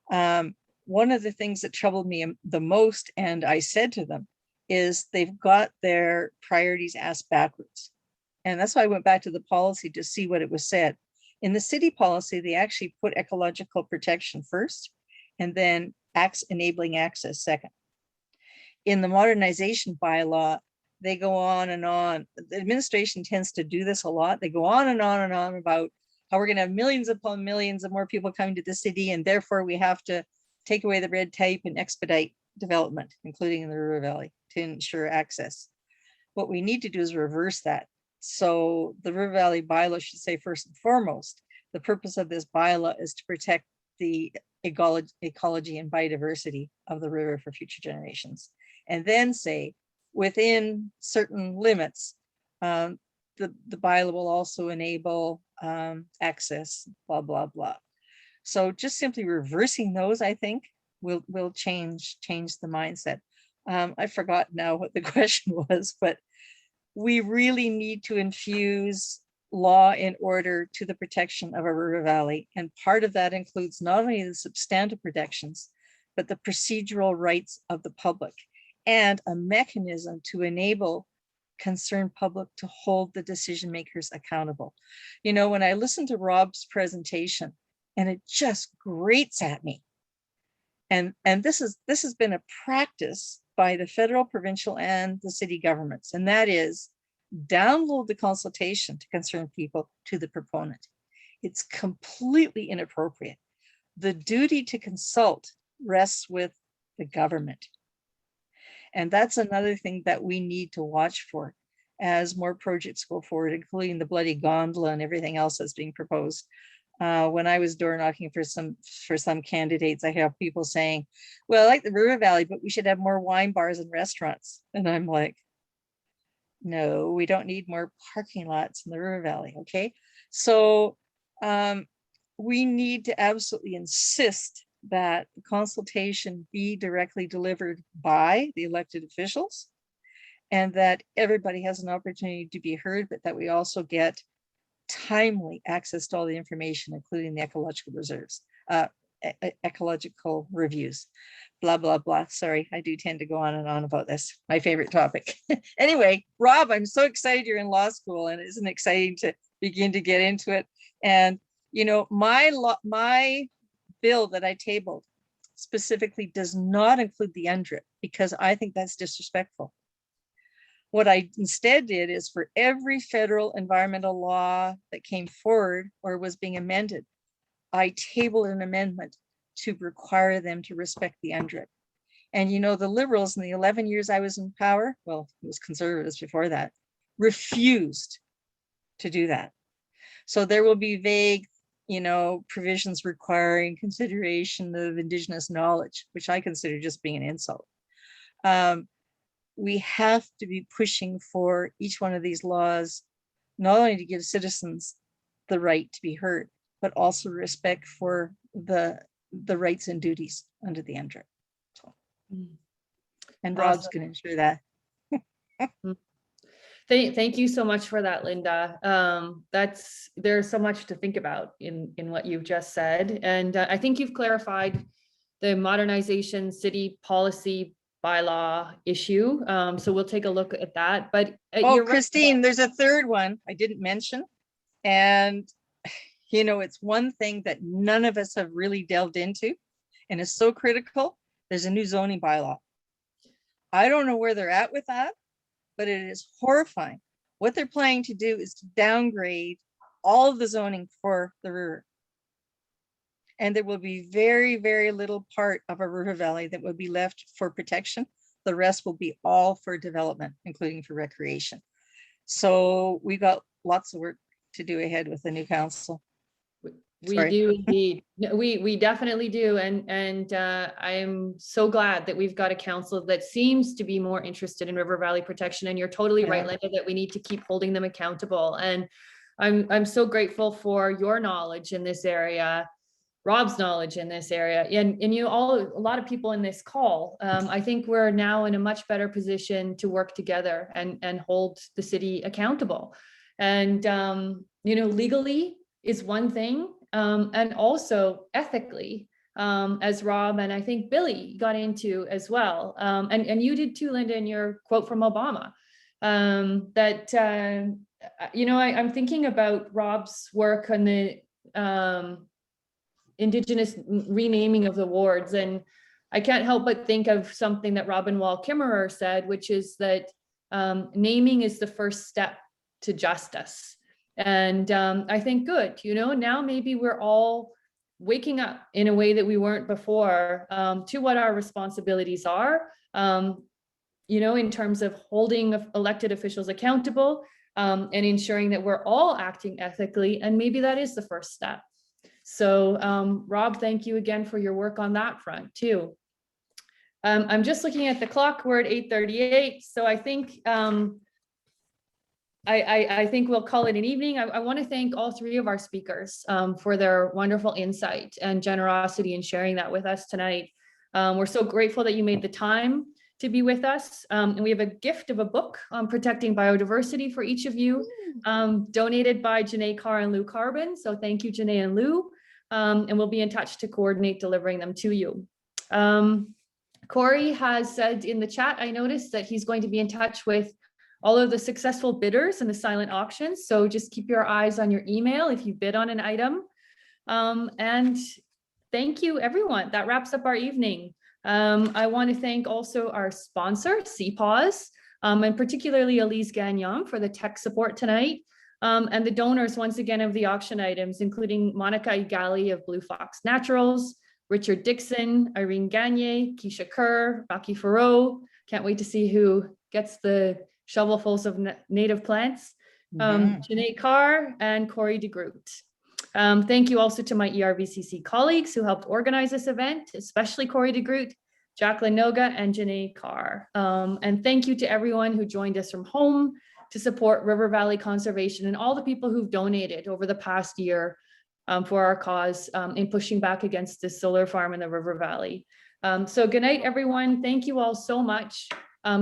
Speaker 8: One of the things that troubled me the most, and I said to them, is they've got their priorities asked backwards. And that's why I went back to the policy to see what it was said. In the city policy, they actually put ecological protection first, and then enabling access second. In the modernization bylaw, they go on and on. The administration tends to do this a lot. They go on and on and on about how we're going to have millions upon millions of more people coming to the city, and therefore we have to take away the red tape and expedite development, including in the River Valley, to ensure access. What we need to do is reverse that. So the River Valley bylaw should say, first and foremost, the purpose of this bylaw is to protect the ecology and biodiversity of the river for future generations. And then say, within certain limits, the bylaw will also enable access, blah, blah, blah. So just simply reversing those, I think, will change the mindset. I forgot now what the question was, but we really need to infuse law and order to the protection of our River Valley. And part of that includes not only the substantive protections, but the procedural rights of the public, and a mechanism to enable concerned public to hold the decision makers accountable. You know, when I listened to Rob's presentation, and it just grates at me. And this has been a practice by the federal, provincial, and the city governments, and that is download the consultation to concerned people to the proponent. It's completely inappropriate. The duty to consult rests with the government. And that's another thing that we need to watch for as more projects go forward, including the bloody gondola and everything else that's being proposed. When I was door knocking for some candidates, I have people saying, well, I like the River Valley, but we should have more wine bars and restaurants. And I'm like, no, we don't need more parking lots in the River Valley, okay? So we need to absolutely insist that the consultation be directly delivered by the elected officials, and that everybody has an opportunity to be heard, but that we also get timely access to all the information, including the ecological reserves, ecological reviews, blah, blah, blah. Sorry, I do tend to go on and on about this, my favorite topic. Anyway, Rob, I'm so excited you're in law school, and isn't it exciting to begin to get into it. And, you know, my bill that I tabled specifically does not include the UNDRIP, because I think that's disrespectful. What I instead did is, for every federal environmental law that came forward or was being amended, I tabled an amendment to require them to respect the UNDRIP. And you know, the Liberals in the 11 years I was in power, well, it was Conservatives before that, refused to do that. So there will be vague, you know, provisions requiring consideration of Indigenous knowledge, which I consider just being an insult. We have to be pushing for each one of these laws, not only to give citizens the right to be heard, but also respect for the rights and duties under the MDRIP. So, and Rob's going to ensure that.
Speaker 1: Thank you so much for that, Linda. There's so much to think about in what you've just said. And I think you've clarified the modernization city policy bylaw issue. So we'll take a look at that. But
Speaker 8: oh, Christine, there's a third one I didn't mention. And, you know, it's one thing that none of us have really delved into and is so critical. There's a new zoning bylaw. I don't know where they're at with that, but it is horrifying. What they're planning to do is to downgrade all of the zoning for the river. And there will be very, very little part of a river valley that will be left for protection. The rest will be all for development, including for recreation. So we got lots of work to do ahead with the new council.
Speaker 1: We do indeed. We definitely do. And I am so glad that we've got a council that seems to be more interested in river valley protection. And you're totally right, Linda, that we need to keep holding them accountable. And I'm so grateful for your knowledge in this area, Rob's knowledge in this area, and you know, a lot of people in this call. I think we're now in a much better position to work together and hold the city accountable. And you know, legally is one thing, and also ethically, as Rob and I think Billie got into as well, and you did too, Linda, in your quote from Obama. That you know, I'm thinking about Rob's work on the Indigenous renaming of the wards, and I can't help but think of something that Robin Wall Kimmerer said, which is that naming is the first step to justice. And I think good, you know, now maybe we're all waking up in a way that we weren't before, to what our responsibilities are, you know, in terms of holding elected officials accountable, and ensuring that we're all acting ethically. And maybe that is the first step. So Rob, thank you again for your work on that front too. I'm just looking at the clock, we're at 8:38. So I think I think we'll call it an evening. I want to thank all three of our speakers for their wonderful insight and generosity in sharing that with us tonight. We're so grateful that you made the time to be with us. And we have a gift of a book on protecting biodiversity for each of you, donated by Janae Carr and Lou Carbon. So thank you, Janae and Lou. And we'll be in touch to coordinate delivering them to you. Corey has said in the chat, I noticed that he's going to be in touch with all of the successful bidders in the silent auctions. So just keep your eyes on your email if you bid on an item. And thank you, everyone. That wraps up our evening. I want to thank also our sponsor, CPAWS, and particularly Elise Gagnon for the tech support tonight, and the donors once again of the auction items, including Monica Igali of Blue Fox Naturals, Richard Dixon, Irene Gagne, Keisha Kerr, Baki Farrow. Can't wait to see who gets the shovelfuls of native plants. Janae Carr and Corey DeGroot. Thank you also to my ERVCC colleagues who helped organize this event, especially Corey DeGroot, Jacqueline Noga, and Janae Carr. And thank you to everyone who joined us from home to support River Valley Conservation and all the people who've donated over the past year for our cause in pushing back against this solar farm in the River Valley. So good night, everyone. Thank you all so much.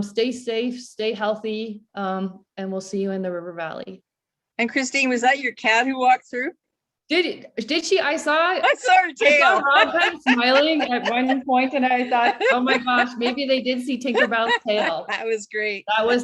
Speaker 1: Stay safe, stay healthy, and we'll see you in the River Valley.
Speaker 8: And Christine, was that your cat who walked through?
Speaker 1: Did she? I saw her
Speaker 8: tail.
Speaker 1: I saw Rob kind of smiling at one point, and I thought, oh my gosh, maybe they did see Tinkerbell's tail.
Speaker 8: That was great.
Speaker 1: That was